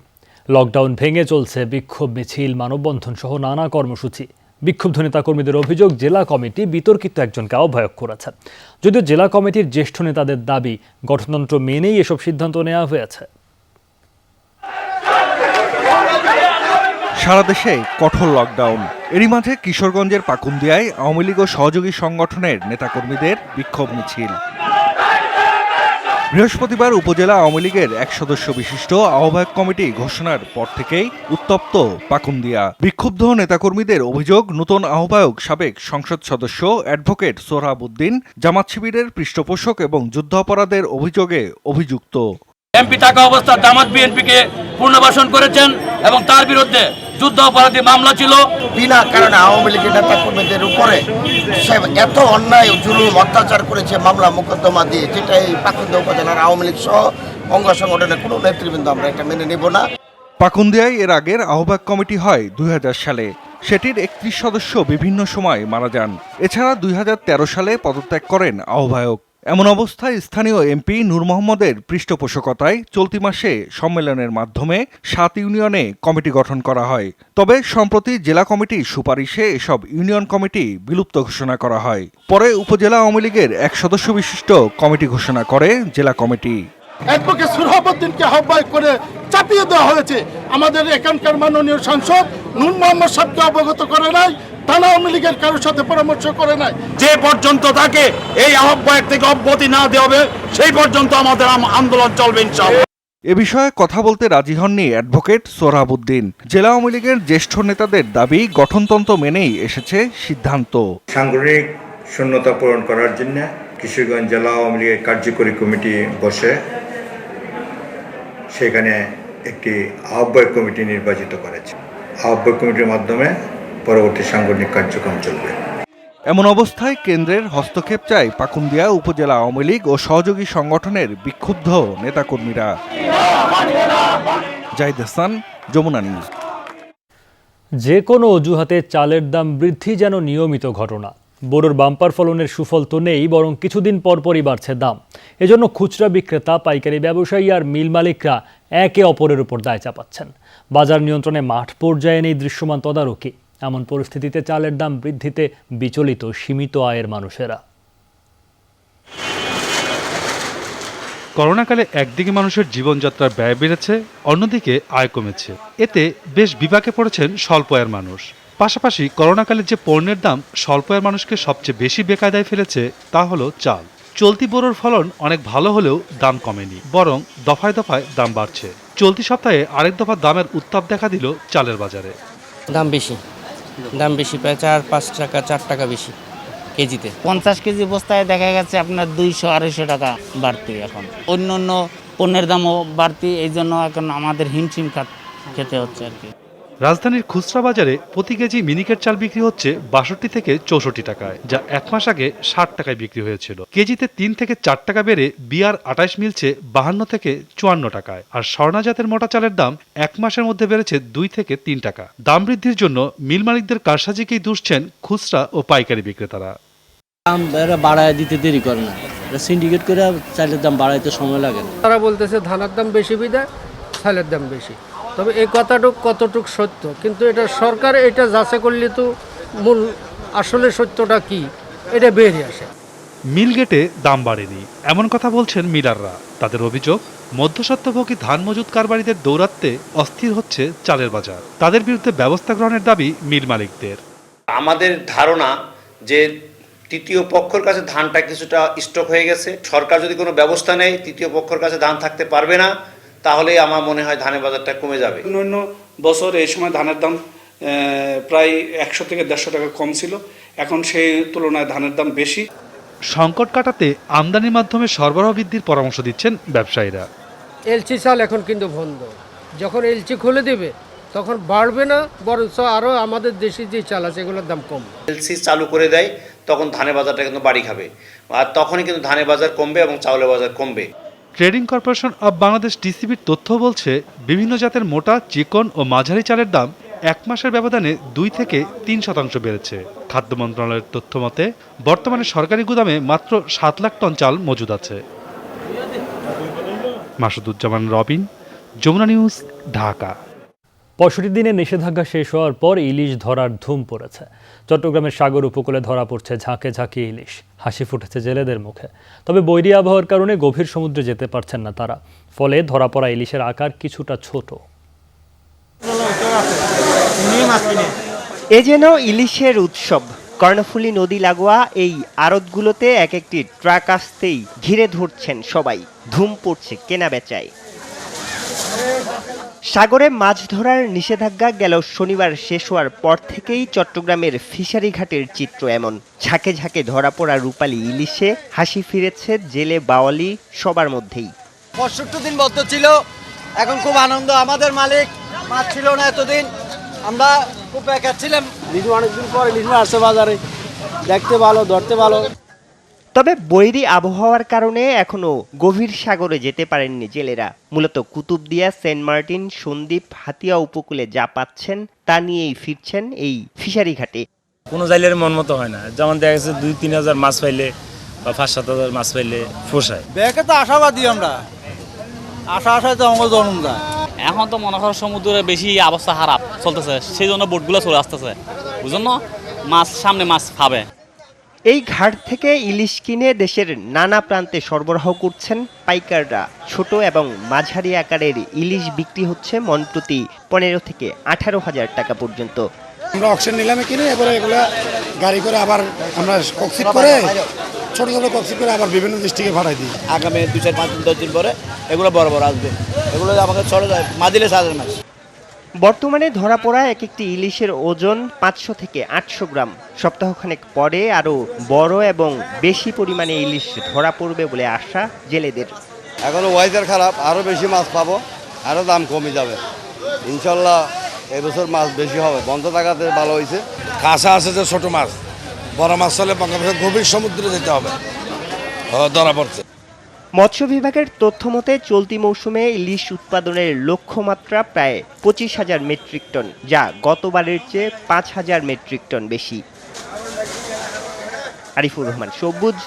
লকডাউন ভেঙে চলছে বিক্ষোভ মিছিল, মানববন্ধন সহ নানা কর্মসূচি। বিক্ষুব্ধ নেতাকর্মীদের অভিযোগ, জেলা কমিটি বিতর্কিত একজনকে আহ্বায়ক করেছে। যদিও জেলা কমিটির জ্যেষ্ঠ নেতাদের দাবি, গঠনতন্ত্র মেনেই এসব সিদ্ধান্ত নেওয়া হয়েছে। সারা দেশে কঠোর লকডাউন। এরই মাঝে কিশোরগঞ্জের পাকুন্দিয়ায় আওয়ামী লীগ ও সহযোগী সংগঠনের নেতাকর্মীদের বিক্ষোভ মিছিল। বৃহস্পতিবার উপজেলা আওয়ামী লীগের 1 সদস্য বিশিষ্ট আহ্বায়ক কমিটি ঘোষণার পর থেকেই উত্তপ্ত পাকুন্দিয়া। বিক্ষুব্ধ নেতাকর্মীদের অভিযোগ, নতুন আহ্বায়ক সাবেক সংসদ সদস্য অ্যাডভোকেট সোহরাবউদ্দিন জামাত শিবিরের পৃষ্ঠপোষক এবং যুদ্ধাপরাধের অভিযোগে অভিযুক্ত। এমপি থাকা অবস্থায় জামাত বিএনপিকে পুনর্বাসন করেছেন এবং তার বিরুদ্ধে যুদ্ধ অপরাধী মামলা ছিল। বিনা কারণে আওয়ামী লীগের নেতা কর্মীদের উপরে সে এত অন্যায় জুলুম অত্যাচার করেছে মামলা মোকদ্দমা দিয়ে, যেটা এই পাকুন্দিয়া উপজেলার আওয়ামী লীগ সহ অঙ্গ সংগঠনের কোনো নেতৃবৃন্দ আমরা এটা মেনে নেব না। পাকুন্দিয়ায় এর আগের আহ্বায়ক কমিটি হয় 2000 সালে। সেটির 31 সদস্য বিভিন্ন সময় মারা যান। এছাড়া 2013 সালে পদত্যাগ করেন আহ্বায়ক। এমন অবস্থায় স্থানীয় এমপি নূর মোহাম্মদের পৃষ্ঠপোষকতায় চলতি মাসে সম্মেলনের মাধ্যমে 7 ইউনিয়নে কমিটি গঠন করা হয়। তবে সম্প্রতি জেলা কমিটির সুপারিশে এসব ইউনিয়ন কমিটি বিলুপ্ত ঘোষণা করা হয়। পরে উপজেলা আওয়ামী লীগের 1 সদস্য বিশিষ্ট কমিটি ঘোষণা করে জেলা কমিটি। অ্যাডভোকেট সোহরাবউদ্দিনকে আহ্বায়ক করে চাপিয়ে দেওয়া হয়েছে। আমাদের এখানকার মাননীয় সাংসদ নূর মোহাম্মদ সাহেবকে অবগত করে নাই, থানা আওয়ামী লীগের কারোর সাথে পরামর্শ করে নাই। যে পর্যন্ত তাকে এই আহ্বায়ক থেকে অব্যাহতি না দেওয়া হবে সেই পর্যন্ত আমাদের আন্দোলন চলবে ইনশাআল্লাহ। এ বিষয়ে কথা বলতে রাজি হননি অ্যাডভোকেট সোহরাবউদ্দিন। জেলা আওয়ামী লীগের জ্যেষ্ঠ নেতাদের দাবি, গঠনতন্ত্র মেনেই এসেছে সিদ্ধান্ত। সাংগঠনিক শূন্যতা পূরণ করার জন্য কিশোরগঞ্জ জেলা আওয়ামী লীগের কার্যকরী কমিটি বসে সেখানে একটি আহ্বায়ক কমিটি নির্বাচিত করেছে। আহ্বায়ক কমিটির মাধ্যমে পরবর্তী সাংগঠনিক কার্যক্রম চলবে। এমন অবস্থায় কেন্দ্রের হস্তক্ষেপ চায় পাকুন্দিয়া উপজেলা আওয়ামী লীগ ও সহযোগী সংগঠনের বিক্ষুব্ধ নেতাকর্মীরা। জাহিদ হাসান, যমুনা নিউজ। যে কোনো অজুহাতে চালের দাম বৃদ্ধি যেন নিয়মিত ঘটনা। বোরোর বাম্পার ফলনের সুফল তো নেই, বরং কিছুদিন পরপরই বাড়ছে দাম। এজন্য খুচরা বিক্রেতা, পাইকারি ব্যবসায়ী আর মিল মালিকরা একে অপরের উপর দায় চাপাচ্ছেন। বাজার নিয়ন্ত্রণে মাঠ পর্যায়ে নেই দৃশ্যমান তদারকি। এমন পরিস্থিতিতে চালের দাম বৃদ্ধিতে বিচলিত সীমিত আয়ের মানুষেরা। করোনাকালে একদিকে মানুষের জীবনযাত্রার ব্যয় বেড়েছে, অন্যদিকে আয় কমেছে। এতে বেশ বিপাকে পড়েছেন স্বল্প আয়ের মানুষ। পাশাপাশি করোনাকালে যে পণ্যের দাম স্বল্প আয়ের মানুষকে সবচেয়ে বেশি বেকায়দায় ফেলেছে তা হলো চাল। চলতি বোরোর ফলন অনেক ভালো হলেও দাম কমেনি, বরং দফায় দফায় দাম বাড়ছে। চলতি সপ্তাহে আরেক দফা দামের উত্তাপ দেখা দিল চালের বাজারে। দাম বেশি প্রায় 4-5 টাকা 4 টাকা বেশি কেজিতে। 50 কেজি বস্তায় দেখা গেছে আপনার 200-250 টাকা বাড়তি। এখন অন্য অন্য পণ্যের দামও বাড়তি, এই জন্য এখন আমাদের হিমশিম খেতে হচ্ছে আর কি। রাজধানীর খুচরা বাজারে প্রতি কেজি মিনিকেট চাল বিক্রি হচ্ছে 62 থেকে 64 টাকায়, যা 1 মাস আগে 60 টাকায় বিক্রি হয়েছিল। কেজিতে 3 থেকে 4 টাকা বেড়ে বিআর 28 মিলছে 52 থেকে 54 টাকায়। আর স্বর্ণা জাতের মোটা চালের দাম 1 মাসের মধ্যে বেড়েছে 2 থেকে 3 টাকা। দাম বৃদ্ধির জন্য মিল মালিকদের কারসাজিকেই দুষছেন খুচরা ও পাইকারি বিক্রেতারা। দাম বাড়ায় দিতে দেরি করে না, সিন্ডিকেট করে চালের দাম বাড়াইতে সময় লাগে না। তারা বলতেছে ধানের দাম বেশি বিধায় চালের দাম বেশি। তবে এই কতটুক সত্য, কিন্তু এটা সরকার এটা যাচাই করলে তো মূল আসলে সত্যটা কি এটা বেরিয়ে আসে। মিল গেটে দাম বাড়েনি এমন কথা বলছেন মিলাররা। তাদের অভিযোগ, মধ্যস্বত্বভোগী ধান মজুত কারবারিদের দৌরাত্মে অস্থির হচ্ছে চালের বাজার। তাদের বিরুদ্ধে ব্যবস্থা গ্রহণের দাবি মিল মালিকদের। আমাদের ধারণা যে তৃতীয় পক্ষের কাছে ধানটা কিছুটা স্টক হয়ে গেছে। সরকার যদি কোনো ব্যবস্থা নেয়, তৃতীয় পক্ষের কাছে ধান থাকতে পারবে না, তাহলে আমার মনে হয় ধানের বাজারটা কমে যাবে। অন্য বছর এই সময় ধানের দাম প্রায় 100 থেকে 150 টাকা কম ছিল, এখন সেই তুলনায় ধানের দাম বেশি। সংকট কাটাতে আমদানির মাধ্যমে সরবরাহ বৃদ্ধির পরামর্শ দিচ্ছেন ব্যবসায়ীরা। এলচি চাল এখন কিন্তু বন্ধ, যখন এলচি খুলে দেবে তখন বাড়বে না, বরঞ্চ আরও আমাদের দেশি যে চাল আছে এগুলোর দাম কম। এলসি চালু করে দেয় তখন ধানের বাজারটা কিন্তু বাড়ি খাবে, আর তখনই কিন্তু ধানের বাজার কমবে এবং চাউলের বাজার কমবে। ট্রেডিং কর্পোরেশন অব বাংলাদেশ টিসিবির তথ্য বলছে, বিভিন্ন জাতের মোটা, চিকন ও মাঝারি চালের দাম 1 মাসের ব্যবধানে 2 থেকে 3% বেড়েছে। খাদ্য মন্ত্রণালয়ের তথ্য মতে বর্তমানে সরকারি গুদামে মাত্র 7 লাখ টন চাল মজুদ আছে। মাসুদুজ্জামান রবিন, যমুনা নিউজ, ঢাকা। 65 দিনে নিষেধাজ্ঞা শেষ হওয়ার পর ইলিশ ধরার ধুম পড়েছে। চট্টগ্রামের সাগর উপকূলে ধরা পড়ছে ঝাঁকে ঝাঁকে ইলিশ। হাসি ফুটেছে জেলেদের মুখে। তবে বৈরী আবহাওয়ার কারণে গভীর সমুদ্রে যেতে পারছেন না তারা। ফলে ধরা পড়া ইলিশের আকার কিছুটা ছোট। এ যেন ইলিশের উৎসব। কর্ণফুলী নদী লাগোয়া এই আড়তগুলোতে এক একটি ট্রাক আসতেই ঘিরে ধরছেন সবাই, ধুম পড়ছে কেনাবেচায়। সাগরে মাছ ধরার নিষেধাজ্ঞা গেল শনিবার শেষ হওয়ার পর থেকেই চট্টগ্রামের ফিশারি ঘাটের চিত্র এমন। ঝাঁকে ঝাঁকে ধরা পড়া রূপালী ইলিশে হাসি ফিরেছে জেলে বাওয়ালি সবার মধ্যেই। 65 দিন বদ্ধ ছিল, এখন খুব আনন্দ। আমাদের মালিক মাছ ছিল না এতদিন, আমরা খুব বেকার ছিলাম। লিচু অনেকদিন পরে লিচু আসছে বাজারে, দেখতে ভালো, ধরতে ভালো। তবে বৈরী আবহাওয়ার কারণে এখনো গভীর সাগরে যেতে পারেননি জেলেরা। মূলত কুতুবদিয়া, সেন্ট মার্টিন, সন্দ্বীপ, হাতিয়া উপকূলে যা পাচ্ছেন তা নিয়েই ফিরছেন এই ফিশারি ঘাটে। কোনো জাইলের মন মতো হয় না, যেমন দেখা গেছে 2-3 হাজার মাছ পাইলে বা 5-7 হাজার মাছ পাইলে পোষায়। ব্যাকে তো আশাবাদী আমরা, আশায় তো আমার জন্ম যায়। এখন তো মনে হয় সমুদ্রে বেশি অবস্থা খারাপ চলতেছে, সেই জন্য বোটগুলো চলে আসতেছে, বুঝলেন না, মাছ সামনে মাছ পাবে। এই ঘাট থেকে ইলিশ কিনে দেশের নানা প্রান্তে সরবরাহ করছেন পাইকাররা। ছোট এবং মাঝারি আকারের ইলিশ বিক্রি হচ্ছে মন প্রতি 15 থেকে 18 হাজার টাকা পর্যন্ত। আমরা অকশন নিলামে কিনে এবারে এগুলা গাড়ি করে আবার আমরা কক্সিট করে ছোট ছোট কক্সিট করে আবার বিভিন্ন ডিস্ট্রিক্টে ভাড়াই দিই। আগামী 2-4-5-10 দিন পরে এগুলো বড় বড় আসবে, এগুলো আমাকে ছোট মাদিলে 7 মাছ। বর্তমানে ধরা পড়া এক একটি ইলিশের ওজন 500 থেকে 800 গ্রাম। সপ্তাহখানেক পরে আরও বড় এবং বেশি পরিমাণে ইলিশ ধরা পড়বে বলে আশা জেলেদের। এখনো ওয়েদার খারাপ, আরও বেশি মাছ পাবো, আরও দাম কমে যাবে ইনশাল্লাহ। এবছর মাছ বেশি হবে, বন্ধ থাকাতে ভালো হয়েছে। কাঁচা আছে যে ছোট মাছ, বড় মাছ হলে গভীর সমুদ্রে যেতে হবে, ধরা পড়ছে। মৎস্য বিভাগের তথ্য মতে চলতি মৌসুমে ইলিশ উৎপাদনের লক্ষ্যমাত্রা প্রায় 25,000 মেট্রিক টন, যা গতবারের চেয়ে 5,000 মেট্রিক টন বেশি। আরিফুর রহমান সবুজ,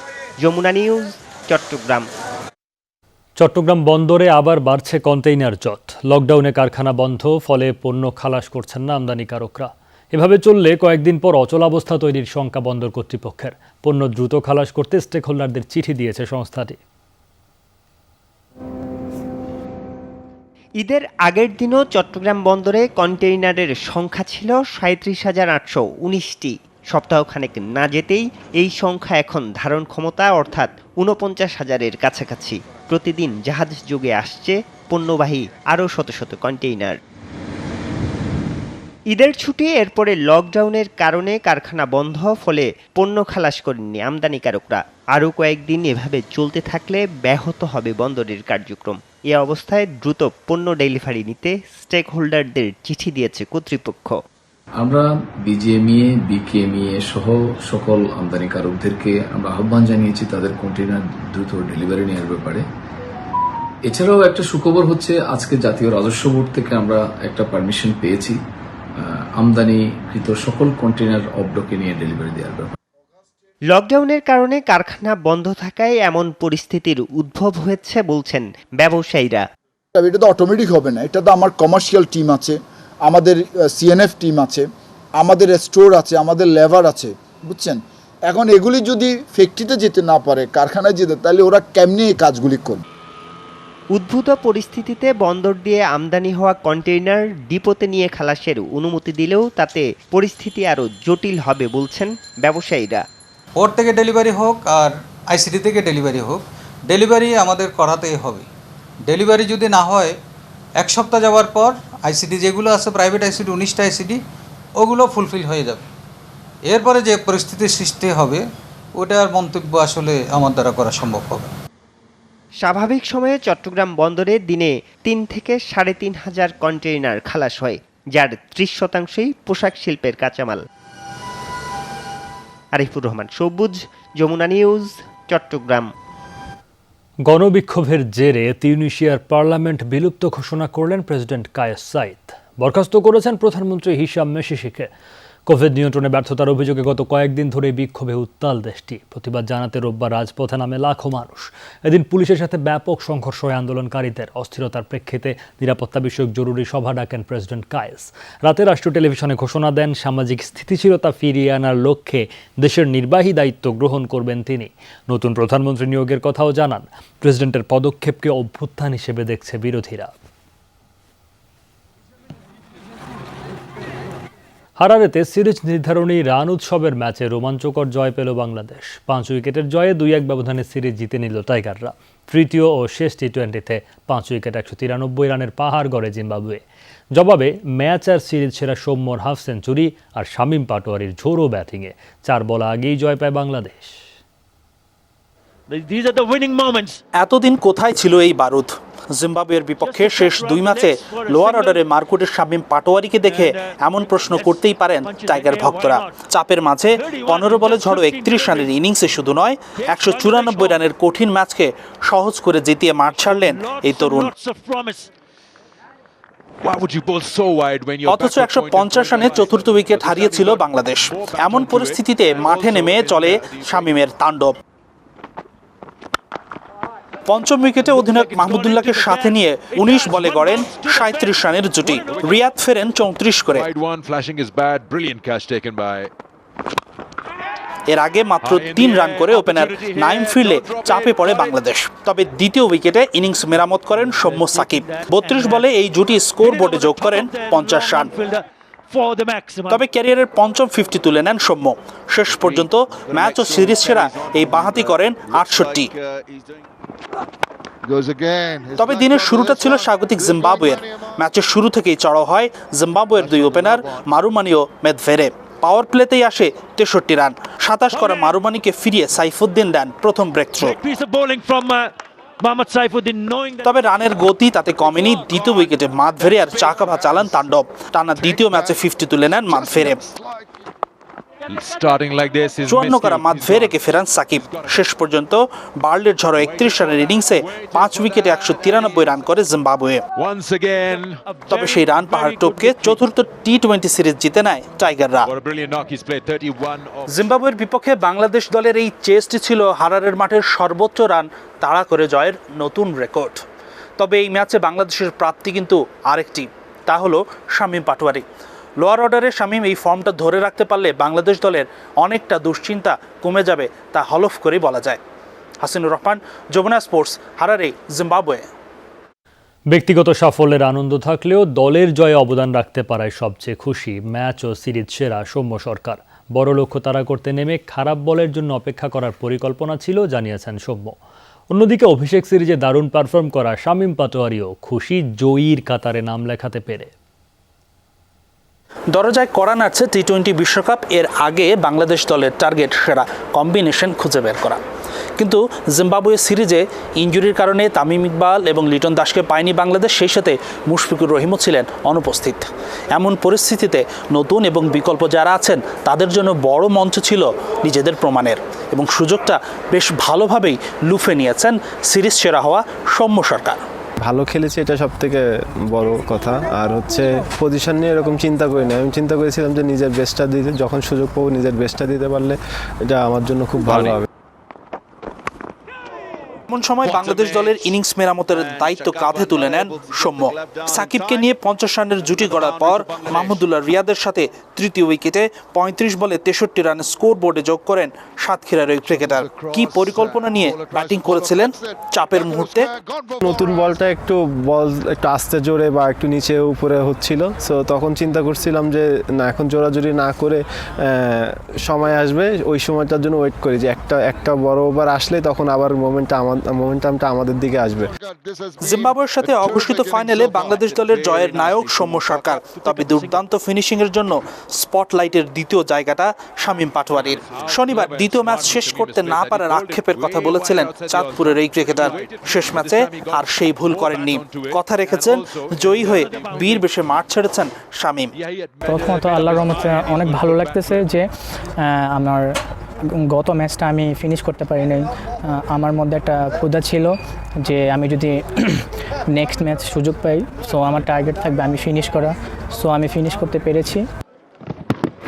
যমুনা নিউজ, চট্টগ্রাম। চট্টগ্রাম বন্দরে আবার বাড়ছে কন্টেইনার জট। লকডাউনে কারখানা বন্ধ, ফলে পণ্য খালাস করছেন না আমদানিকারকরা। এভাবে চললে কয়েকদিন পর অচলাবস্থা তৈরির শঙ্কা বন্দর কর্তৃপক্ষের। পণ্য দ্রুত খালাস করতে স্টেক হোল্ডারদের চিঠি দিয়েছে সংস্থাটি। ঈদের আগের দিনও চট্টগ্রাম বন্দরে কন্টেইনারের সংখ্যা ছিল 37,819টি। সপ্তাহখানেক না যেতেই এই সংখ্যা এখন ধারণ ক্ষমতা অর্থাৎ 49,000-এর কাছাকাছি। প্রতিদিন জাহাজ যোগে আসছে পণ্যবাহী আরও শত শত কন্টেইনার। ঈদের ছুটি, এরপরে লকডাউনের কারণে কারখানা বন্ধ, ফলে পণ্য খালাস করেননি আমদানিকারকরা। আরও কয়েকদিন এভাবে চলতে থাকলে ব্যাহত হবে বন্দরের কার্যক্রম। এ অবস্থায় দ্রুত পণ্য ডেলিভারি নিতে স্টেক হোল্ডারদের চিঠি দিয়েছে কর্তৃপক্ষ। আমরা বিজিএমইএ, বিকেএমইএ সহ সকল আমদানিকারকদেরকে আমরা আহ্বান জানিয়েছি তাদের কন্টেইনার দ্রুত ডেলিভারি নেওয়ার ব্যাপারে। এছাড়াও একটা সুখবর হচ্ছে, আজকে জাতীয় রাজস্ব বোর্ড থেকে আমরা একটা পারমিশন পেয়েছি আমদানিকৃত সকল কন্টেইনার অবডকে নিয়ে ডেলিভারি দেওয়ার ব্যাপারে। লকডাউনের কারণে কারখানা বন্ধ থাকায় এমন পরিস্থিতির উদ্ভব হয়েছে বলছেন ব্যবসায়ীরা। এটা তো অটোমেটিক হবে না, এটা তো আমার কমার্শিয়াল টিম আছে, আমাদের সিএনএফ টিম আছে, আমাদের স্টোর আছে, আমাদের লেবার আছে, বুঝছেন। এখন এগুলি যদি ফ্যাক্টরিতে যেতে না পারে, কারখানায় যেতে, তাহলে ওরা কেমনি এই কাজগুলি করবে। উদ্ভূত পরিস্থিতিতে বন্দর দিয়ে আমদানি হওয়া কন্টেইনার ডিপোতে নিয়ে খালাসের অনুমতি দিলেও তাতে পরিস্থিতি আরও জটিল হবে বলছেন ব্যবসায়ীরা। পোর্ট থেকে ডেলিভারি হোক আর আইসিডি থেকে ডেলিভারি হোক, ডেলিভারি আমাদের করাতেই হবে। ডেলিভারি যদি না হয় 1 সপ্তাহ যাওয়ার পর আইসিডি যেগুলো আছে, প্রাইভেট আইসিডি 19টা আইসিডি, ওগুলো ফুলফিল হয়ে যাবে। এরপরে যে পরিস্থিতির সৃষ্টি হবে ওটার মন্তব্য আসলে আমার দ্বারা করা সম্ভব হবে। স্বাভাবিক সময়ে চট্টগ্রাম বন্দরে দিনে 3 থেকে 3,500 কন্টেইনার খালাস হয়, যার 30%ই পোশাক শিল্পের কাঁচামাল। আরিফুর রহমান সবুজ, যমুনা নিউজ, চট্টগ্রাম। গণবিক্ষোভের জেরে তিউনিশিয়ার পার্লামেন্ট বিলুপ্ত ঘোষণা করলেন প্রেসিডেন্ট কায়েস সাইদ। বরখাস্ত করেছেন প্রধানমন্ত্রী হিশাম মেশিশিকে। কোভিড নিয়ন্ত্রণে ব্যর্থতার অভিযোগে গত কয়েকদিন ধরে বিক্ষোভে উত্তাল দেশটি। প্রতিবাদ জানাতে রোববার রাজপথে নামে লাখো মানুষ। এদিন পুলিশের সাথে ব্যাপক সংঘর্ষ হয় আন্দোলনকারীদের। অস্থিরতার প্রেক্ষিতে নিরাপত্তা বিষয়ক জরুরি সভা ডাকেন প্রেসিডেন্ট কায়েস। রাতে রাষ্ট্রীয় টেলিভিশনে ঘোষণা দেন, সামাজিক স্থিতিশীলতা ফিরিয়ে আনার লক্ষ্যে দেশের নির্বাহী দায়িত্ব গ্রহণ করবেন তিনি। নতুন প্রধানমন্ত্রী নিয়োগের কথাও জানান। প্রেসিডেন্টের পদক্ষেপকে অভ্যুত্থান হিসেবে দেখছে বিরোধীরা। হারারেতে সিরিজ নির্ধারণী রান উৎসবের ম্যাচে রোমাঞ্চকর জয় পেল বাংলাদেশ। 5 উইকেটের জয়ে 2-1 ব্যবধানে সিরিজ জিতে নিল টাইগাররা। তৃতীয় ও শেষ টি-20তে 5 উইকেট 193 রানের পাহাড় গড়ে জিম্বাবুয়ে। জবাবে ম্যাচ আর সিরিজ সেরা সৌম্যর হাফ সেঞ্চুরি আর শামীম পাটোয়ারির ঝোড়ো ব্যাটিংয়ে 4 বল আগেই জয় পায় বাংলাদেশ। এতদিন কোথায় ছিল এই বারুদ? জিম্বাবুয়ের বিপক্ষে শেষ 2 ম্যাচে লোয়ার অর্ডারে মারকুটের শামীম পাটোয়ারিকে দেখে এমন প্রশ্ন করতেই পারেন টাইগার ভক্তরা। চাপের মাঝে 15 বলে ঝড়ো 31 রানের ইনিংসে শুধু নয়, 194 রানের কঠিন ম্যাচকে সহজ করে জিতিয়ে মাঠ ছাড়লেন এই তরুণ। অথচ 150 রানে চতুর্থ উইকেট হারিয়েছিল বাংলাদেশ। এমন পরিস্থিতিতে মাঠে নেমে চলে শামীমের তাণ্ডব। পঞ্চম উইকেটে অধিনায়ক মাহমুদুল্লাহকে সাথে নিয়ে 19 বলে গড়েন 37 রানের জুটি। রিয়াদ ফেরেন 34 করে। এর আগে মাত্র 3 রান করে ওপেনার নাইম ফিরলে চাপে পড়ে বাংলাদেশ। তবে দ্বিতীয় উইকেটে ইনিংস মেরামত করেন সৌম্য সাকিব। 32 বলে এই জুটি স্কোর বোর্ডে যোগ করেন 50 রান। তবে ক্যারিয়ারের পঞ্চম 50 তুলে নেন সৌম্য। শেষ পর্যন্ত ম্যাচ ও সিরিজ সেরা এই বাঁহাতি করেন 68। তবে দিনের শুরুটা ছিল স্বাগতিক জিম্বাবুয়ের। ম্যাচের শুরু থেকেই চড়াও হয় জিম্বাবুয়ের 2 ওপেনার মারুমানি ও মেদভেরে। পাওয়ার প্লেতেই আসে 63 রান। 27 করা মারুমানিকে ফিরিয়ে সাইফুদ্দিন দেন প্রথম ব্রেক থ্রো। তবে রানের গতি তাতে কমেনি। দ্বিতীয় উইকেটে মাদভেরে আর চাকাভা চালান তাণ্ডব। টানা দ্বিতীয় ম্যাচে 50 তুলে নেন মাদভেরে। 54 করা মাদভেরেকে ফেরান সাকিব। শেষ পর্যন্ত বার্লের ঝড়ো 31 রানের ইনিংসে 5 উইকেটে 193 রান করে জিম্বাবুয়ে। তবে সেই রান পাহাড় টপকে চতুর্থ টি-20 সিরিজ জিতে নেয় টাইগাররা। জিম্বাবুয়ের বিপক্ষে বাংলাদেশ দলের এই চেসটি ছিল হারারের মাঠের সর্বোচ্চ রান তাড়া করে জয়ের নতুন রেকর্ড। তবে এই ম্যাচে বাংলাদেশের প্রাপ্তি কিন্তু আরেকটি, তা হলো শামীম পাটোয়ারি। লোয়ার অর্ডারে শামীম এই ফর্মটা ধরে রাখতে পারলে বাংলাদেশ দলের অনেকটা দুশ্চিন্তা কমে যাবে, তা হলফ করেই বলা যায়। Hasinur Rahman, Jamuna sports, Harare, Zimbabwe. ব্যক্তিগত সাফল্যের আনন্দ থাকলেও দলের জয়ে অবদান রাখতে পারায় সবচেয়ে খুশি ম্যাচ ও সিরিজ সেরা সৌম্য সরকার। বড় লক্ষ্য তাড়া করতে নেমে খারাপ বলের জন্য অপেক্ষা করার পরিকল্পনা ছিল, জানিয়েছেন সৌম্য। অন্যদিকে অভিষেক সিরিজে দারুণ পারফর্ম করা শামীম পাটোয়ারিও খুশি জয়ীর কাতারে নাম লেখাতে পেরে। দরজায় কড়া নাড়ছে টি-20 বিশ্বকাপ। এর আগে বাংলাদেশ দলের টার্গেট সেরা কম্বিনেশন খুঁজে বের করা। কিন্তু জিম্বাবুয়ে সিরিজে ইনজুরির কারণে তামিম ইকবাল এবং লিটন দাসকে পায়নি বাংলাদেশ। সেই সাথে মুশফিকুর রহিমও ছিলেন অনুপস্থিত। এমন পরিস্থিতিতে নতুন এবং বিকল্প যারা আছেন তাদের জন্য বড় মঞ্চ ছিল নিজেদের প্রমাণের, এবং সুযোগটা বেশ ভালোভাবেই লুফে নিয়েছেন সিরিজ সেরা হওয়া সৌম্য সরকার। ভালো খেলেছে, এটা সব থেকে বড় কথা। আর হচ্ছে পজিশন নিয়ে এরকম চিন্তা করি না। আমি চিন্তা করেছিলাম যে নিজের বেস্টটা দিতে, যখন সুযোগ পাবো নিজের বেস্টটা দিতে পারলে এটা আমার জন্য খুব ভালো হবে। এমন সময় বাংলাদেশ দলের ইনিংস মেরামতের দায়িত্ব কাঁধে তুলে নেন সৌম্য। সাকিবকে নিয়ে 50 রানের জুটি গড়ার পর মাহমুদুল্লাহ রিয়াদের সাথে তৃতীয় উইকেটে 35 বলে 63 রানের স্কোর বোর্ডে যোগ করেন সাতক্ষীরার ওই ক্রিকেটার। কি পরিকল্পনা নিয়ে ব্যাটিং করেছিলেন চাপের মুহূর্তে? নতুন বলটা একটু আস্তে জোরে বা একটু নিচে উপরে হচ্ছিল, সো তখন চিন্তা করছিলাম যে না, এখন জোরাজুরি না করে সময় আসবে, ওই সময়টার জন্য ওয়েট করি যে একটা বড় ওভার আসলে তখন আবার মোমেন্টামটা আমাদের দিকে আসবে। জিম্বাবুয়ের সাথে অঘোষিত ফাইনালে বাংলাদেশ দলের জয়ের নায়ক সৌম্য সরকার। তবে দুর্দান্ত ফিনিশিং এর জন্য স্পটলাইটের দ্বিতীয় জায়গাটা শামীম পাটোয়ারির। শনিবার দ্বিতীয় ম্যাচ শেষ করতে না পারার আক্ষেপের কথা বলেছিলেন চাঁদপুরের এই ক্রিকেটার। শেষ ম্যাচে আর সেই ভুল করেননি, কথা রেখেছেন। জয়ী হয়ে বীর বেশে মাঠ ছেড়েছেন শামীম। প্রথমত আল্লাহর রহমতে অনেক ভালো লাগতেছে যে আমার গত ম্যাচটা আমি ফিনিশ করতে পারি নাই। আমার মধ্যে একটা ক্ষুধা ছিল যে আমি যদি নেক্সট ম্যাচ সুযোগ পাই, সো আমার টার্গেট থাকবে আমি ফিনিশ করা। সো আমি ফিনিশ করতে পেরেছি।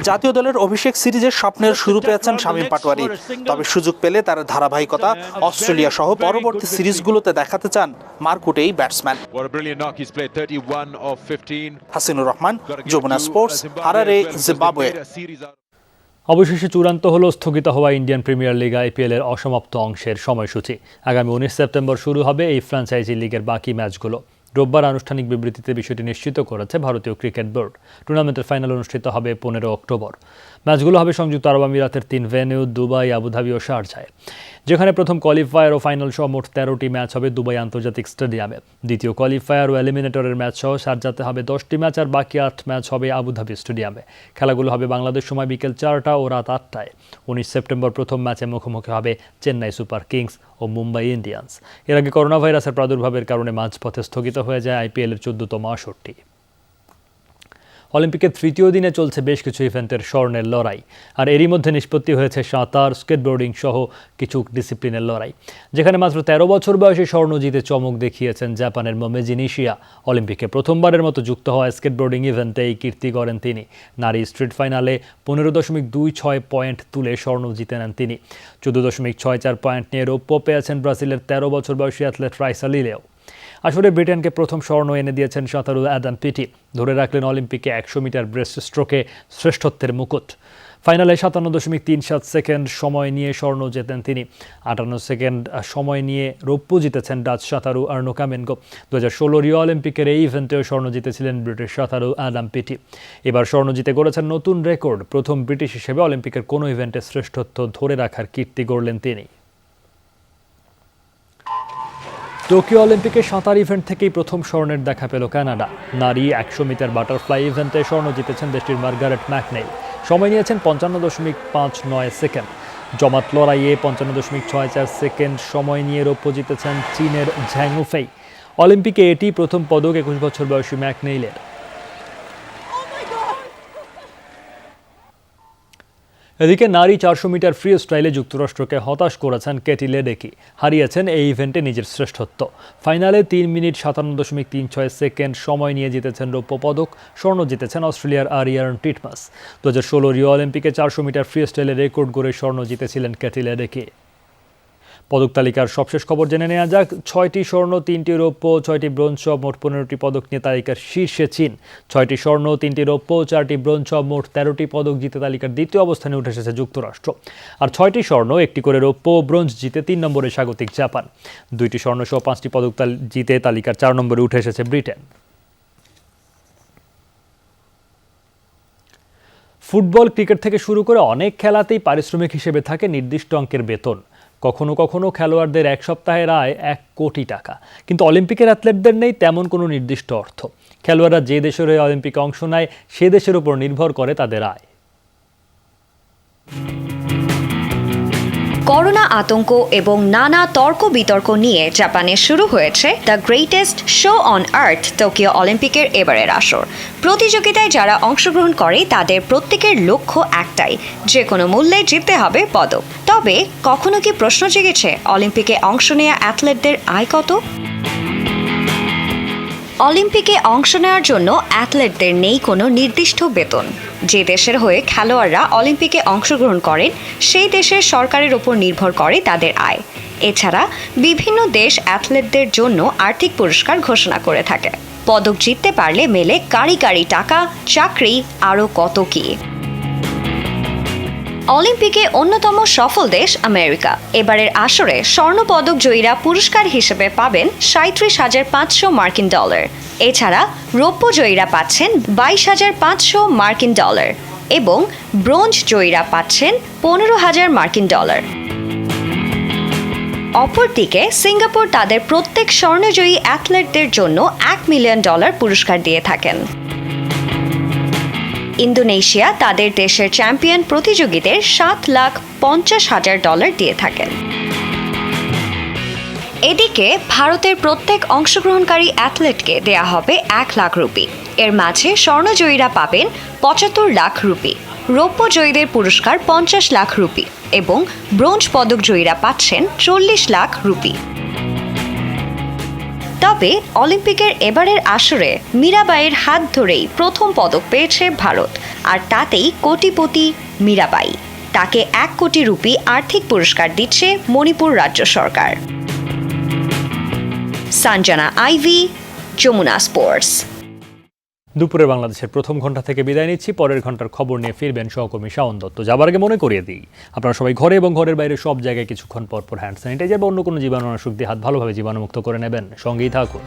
জাতীয় দলের অভিষেক সিরিজের স্বপ্নের শুরু পেয়েছেন শামীম পাটোয়ারি। তবে সুযোগ পেলে তার ধারাবাহিকতা অস্ট্রেলিয়া সহ পরবর্তী সিরিজগুলোতে দেখাতে চান মারকুটেই batsman. Hasinur Rahman, Jamuna sports, Harare, Zimbabwe. অবশেষে চূড়ান্ত হলো স্থগিত হওয়া ইন্ডিয়ান প্রিমিয়ার লিগ IPL-এর অসমাপ্ত অংশের সময়সূচি। আগামী 19 সেপ্টেম্বর শুরু হবে এই ফ্র্যাঞ্চাইজি লিগের বাকি ম্যাচগুলো। রোববার আনুষ্ঠানিক বিবৃতিতে বিষয়টি নিশ্চিত করেছে ভারতীয় ক্রিকেট বোর্ড। টুর্নামেন্টের ফাইনাল অনুষ্ঠিত হবে 15 অক্টোবর। ম্যাচগুলো হবে সংযুক্ত আরব আমিরাতের 3 ভেন্যু, দুবাই, আবুধাবি ও শারজায়, যেখানে প্রথম কোয়ালিফায়ার ও ফাইনাল সহ মোট 13টি ম্যাচ হবে দুবাই আন্তর্জাতিক স্টেডিয়ামে। দ্বিতীয় কোয়ালিফায়ার ও এলিমিনেটরের ম্যাচ সহ শারজাতে হবে 10টি ম্যাচ, আর বাকি 8 ম্যাচ হবে আবুধাবি স্টেডিয়ামে। খেলাগুলো হবে বাংলাদেশ সময় বিকেল 4টা ও রাত 8টায়। 19 সেপ্টেম্বর প্রথম ম্যাচে মুখোমুখি হবে চেন্নাই সুপার কিংস ও মুম্বাই ইন্ডিয়ান্স। এর আগে করোনা ভাইরাসের প্রাদুর্ভাবের কারণে মাঝপথে স্থগিত হয়ে যায় আইপিএলের 14তম আসরটি। অলিম্পিকের তৃতীয় দিনে চলছে বেশ কিছু ইভেন্টের স্বর্ণের লড়াই, আর এরই মধ্যে নিষ্পত্তি হয়েছে সাঁতার, স্কেটবোর্ডিং সহ কিছু ডিসিপ্লিনের লড়াই, যেখানে মাত্র 13 বছর বয়সে স্বর্ণ জিতে চমক দেখিয়েছেন জাপানের মোমেজি নিশিয়া। অলিম্পিকে প্রথমবারের মতো যুক্ত হওয়া স্কেটবোর্ডিং ইভেন্টে এই কীর্তি গড়েন তিনি। নারী স্ট্রিট ফাইনালে 15.26 পয়েন্ট তুলে স্বর্ণ জিতে নেন তিনি। 14.64 পয়েন্ট নিয়ে রৌপ্য পেয়েছেন ব্রাজিলের 13 বছর বয়সী অ্যাথলেট রাইসা লিলেও। আসলে ব্রিটেনকে প্রথম স্বর্ণ এনে দিয়েছেন সাঁতারু অ্যাডাম পিটি। ধরে রাখলেন অলিম্পিকে 100 মিটার ব্রেস্ট স্ট্রোকে শ্রেষ্ঠত্বের মুকুট। ফাইনালে 57.37 সেকেন্ড সময় নিয়ে স্বর্ণ জেতেন তিনি। 58 সেকেন্ড সময় নিয়ে রৌপ্য জিতেছেন ডাচ সাঁতারু আর্নো কামেনগো। 2016 রিও অলিম্পিকের এই ইভেন্টেও স্বর্ণ জিতেছিলেন ব্রিটিশ সাঁতারু অ্যাডাম পিটি। এবার স্বর্ণ জিতে গড়েছেন নতুন রেকর্ড। প্রথম ব্রিটিশ হিসেবে অলিম্পিকের কোনো ইভেন্টে শ্রেষ্ঠত্ব ধরে রাখার কীর্তি গড়লেন তিনি। টোকিও অলিম্পিকে সাঁতার ইভেন্ট থেকেই প্রথম স্বর্ণের দেখা পেল কানাডা। নারী 100 মিটার বাটারফ্লাই ইভেন্টে স্বর্ণ জিতেছেন দেশটির মার্গারেট ম্যাকনেইল। সময় নিয়েছেন 55.59 সেকেন্ড। জমাট লড়াইয়ে 55.64 সেকেন্ড সময় নিয়ে রৌপ্য জিতেছেন চীনের ঝ্যাং উফেই। অলিম্পিকে এটি প্রথম পদক 21 বছর বয়সী ম্যাকনেইলের। এদিকে নারী 400 মিটার ফ্রি স্টাইলে যুক্তরাষ্ট্রকে হতাশ করেছেন কেটি লেডেকি। হারিয়েছেন এই ইভেন্টে নিজের শ্রেষ্ঠত্ব। ফাইনালে 3 মিনিট 57.36 সেকেন্ড সময় নিয়ে জিতেছেন রৌপ্য পদক। স্বর্ণ জিতেছেন অস্ট্রেলিয়ার আরিয়ান টিটমাস। 2016 রিও অলিম্পিকে 400 মিটার ফ্রি স্টাইলে রেকর্ড গড়ে স্বর্ণ জিতেছিলেন কেটি লেডেকি। পদক তালিকার সবশেষ খবর জেনে নেওয়া যাক। 6টি স্বর্ণ, 3টি রৌপ্য, 6টি ব্রোঞ্জ সহ মোট 15টি পদক নিয়ে তালিকার শীর্ষে চীন। 6টি স্বর্ণ, 3টি রৌপ্য, 4টি ব্রোঞ্জ সহ মোট 13টি পদক জিতে তালিকার দ্বিতীয় অবস্থানে উঠে এসেছে যুক্তরাষ্ট্র। আর 6টি স্বর্ণ, 1টি করে রৌপ্য ও ব্রোঞ্জ জিতে 3 নম্বরে স্বাগতিক জাপান। 2টি স্বর্ণ সহ 5টি পদক জিতে তালিকার 4 নম্বরে উঠে এসেছে ব্রিটেন। ফুটবল, ক্রিকেট থেকে শুরু করে অনেক খেলাতেই পারিশ্রমিক হিসেবে থাকে নির্দিষ্ট অঙ্কের বেতন। কখনো কখনো খেলোয়াড়দের 1 সপ্তাহের আয় 1 কোটি টাকা। কিন্তু অলিম্পিকের অ্যাথলেটদের নেই তেমন কোনো নির্দিষ্ট অর্থ। খেলোয়াড়রা যে দেশের হয়ে অলিম্পিকে অংশ নেয় সে দেশের উপর নির্ভর করে তাদের আয়। করোনা আতঙ্ক এবং নানা তর্ক বিতর্ক নিয়ে জাপানে শুরু হয়েছে the greatest show on earth Tokyo অলিম্পিকের এবারের আসর। প্রতিযোগিতায় যারা অংশগ্রহণ করে তাদের প্রত্যেকের লক্ষ্য একটাই, যে কোনো মূল্যে জিততে হবে পদক। তবে কখনো কি প্রশ্ন জেগেছে অলিম্পিকে অংশ নেওয়া অ্যাথলেটদের আয় কত? অলিম্পিকে অংশ নেওয়ার জন্য অ্যাথলেটদের নেই কোনো নির্দিষ্ট বেতন। যে দেশের হয়ে খেলোয়াড়রা অলিম্পিকে অংশগ্রহণ করেন সেই দেশের সরকারের ওপর নির্ভর করে তাদের আয়। এছাড়া বিভিন্ন দেশ অ্যাথলেটদের জন্য আর্থিক পুরস্কার ঘোষণা করে থাকে। পদক জিততে পারলে মেলে কারি কারি টাকা, চাকরি, আরও কত কি। অলিম্পিকে অন্যতম সফল দেশ আমেরিকা। এবারের আসরে স্বর্ণপদক জয়ীরা পুরস্কার হিসেবে পাবেন 37,500 মার্কিন ডলার। এছাড়া রৌপ্য জয়ীরা পাচ্ছেন 22,500 মার্কিন ডলার এবং ব্রোঞ্জ জয়ীরা পাচ্ছেন 15,000 মার্কিন ডলার। অপরদিকে সিঙ্গাপুর তাদের প্রত্যেক স্বর্ণজয়ী অ্যাথলেটদের জন্য $1 মিলিয়ন পুরস্কার দিয়ে থাকেন। ইন্দোনেশিয়া তাদের দেশের চ্যাম্পিয়ন প্রতিযোগীদের $7,50,000 দিয়ে থাকেন। এদিকে ভারতের প্রত্যেক অংশগ্রহণকারী অ্যাথলেটকে দেয়া হবে 1 লাখ রুপি। এর মাঝে স্বর্ণজয়ীরা পাবেন 75 লাখ রুপি, রৌপ্য জয়ীদের পুরস্কার 50 লাখ রুপি এবং ব্রোঞ্জ পদক জয়ীরা পাচ্ছেন 40 লাখ রুপি। তবে অলিম্পিকের এবারের আসরে মীরাবাইয়ের হাত ধরেই প্রথম পদক পেয়েছে ভারত, আর তাতেই কোটিপতি মীরাবাই। তাকে 1 কোটি রুপি আর্থিক পুরস্কার দিচ্ছে মণিপুর রাজ্য সরকার। সঞ্জনা আইভি, যমুনা স্পোর্টস। দুপুরে বাংলাদেশের প্রথম ঘন্টা থেকে বিদায় নিচ্ছি। পরের ঘন্টার খবর নিয়ে ফিরবেন সহকর্মী শাওন দত্ত। যাবার আগে মনে করিয়ে দিই, আপনারা সবাই ঘরে এবং ঘরের বাইরে সব জায়গায় কিছুক্ষণ পর পর হ্যান্ড স্যানিটাইজার বা অন্য কোনো জীবাণুনাশক দিয়ে হাত ভালোভাবে জীবাণুমুক্ত করে নেবেন। সঙ্গেই থাকুন।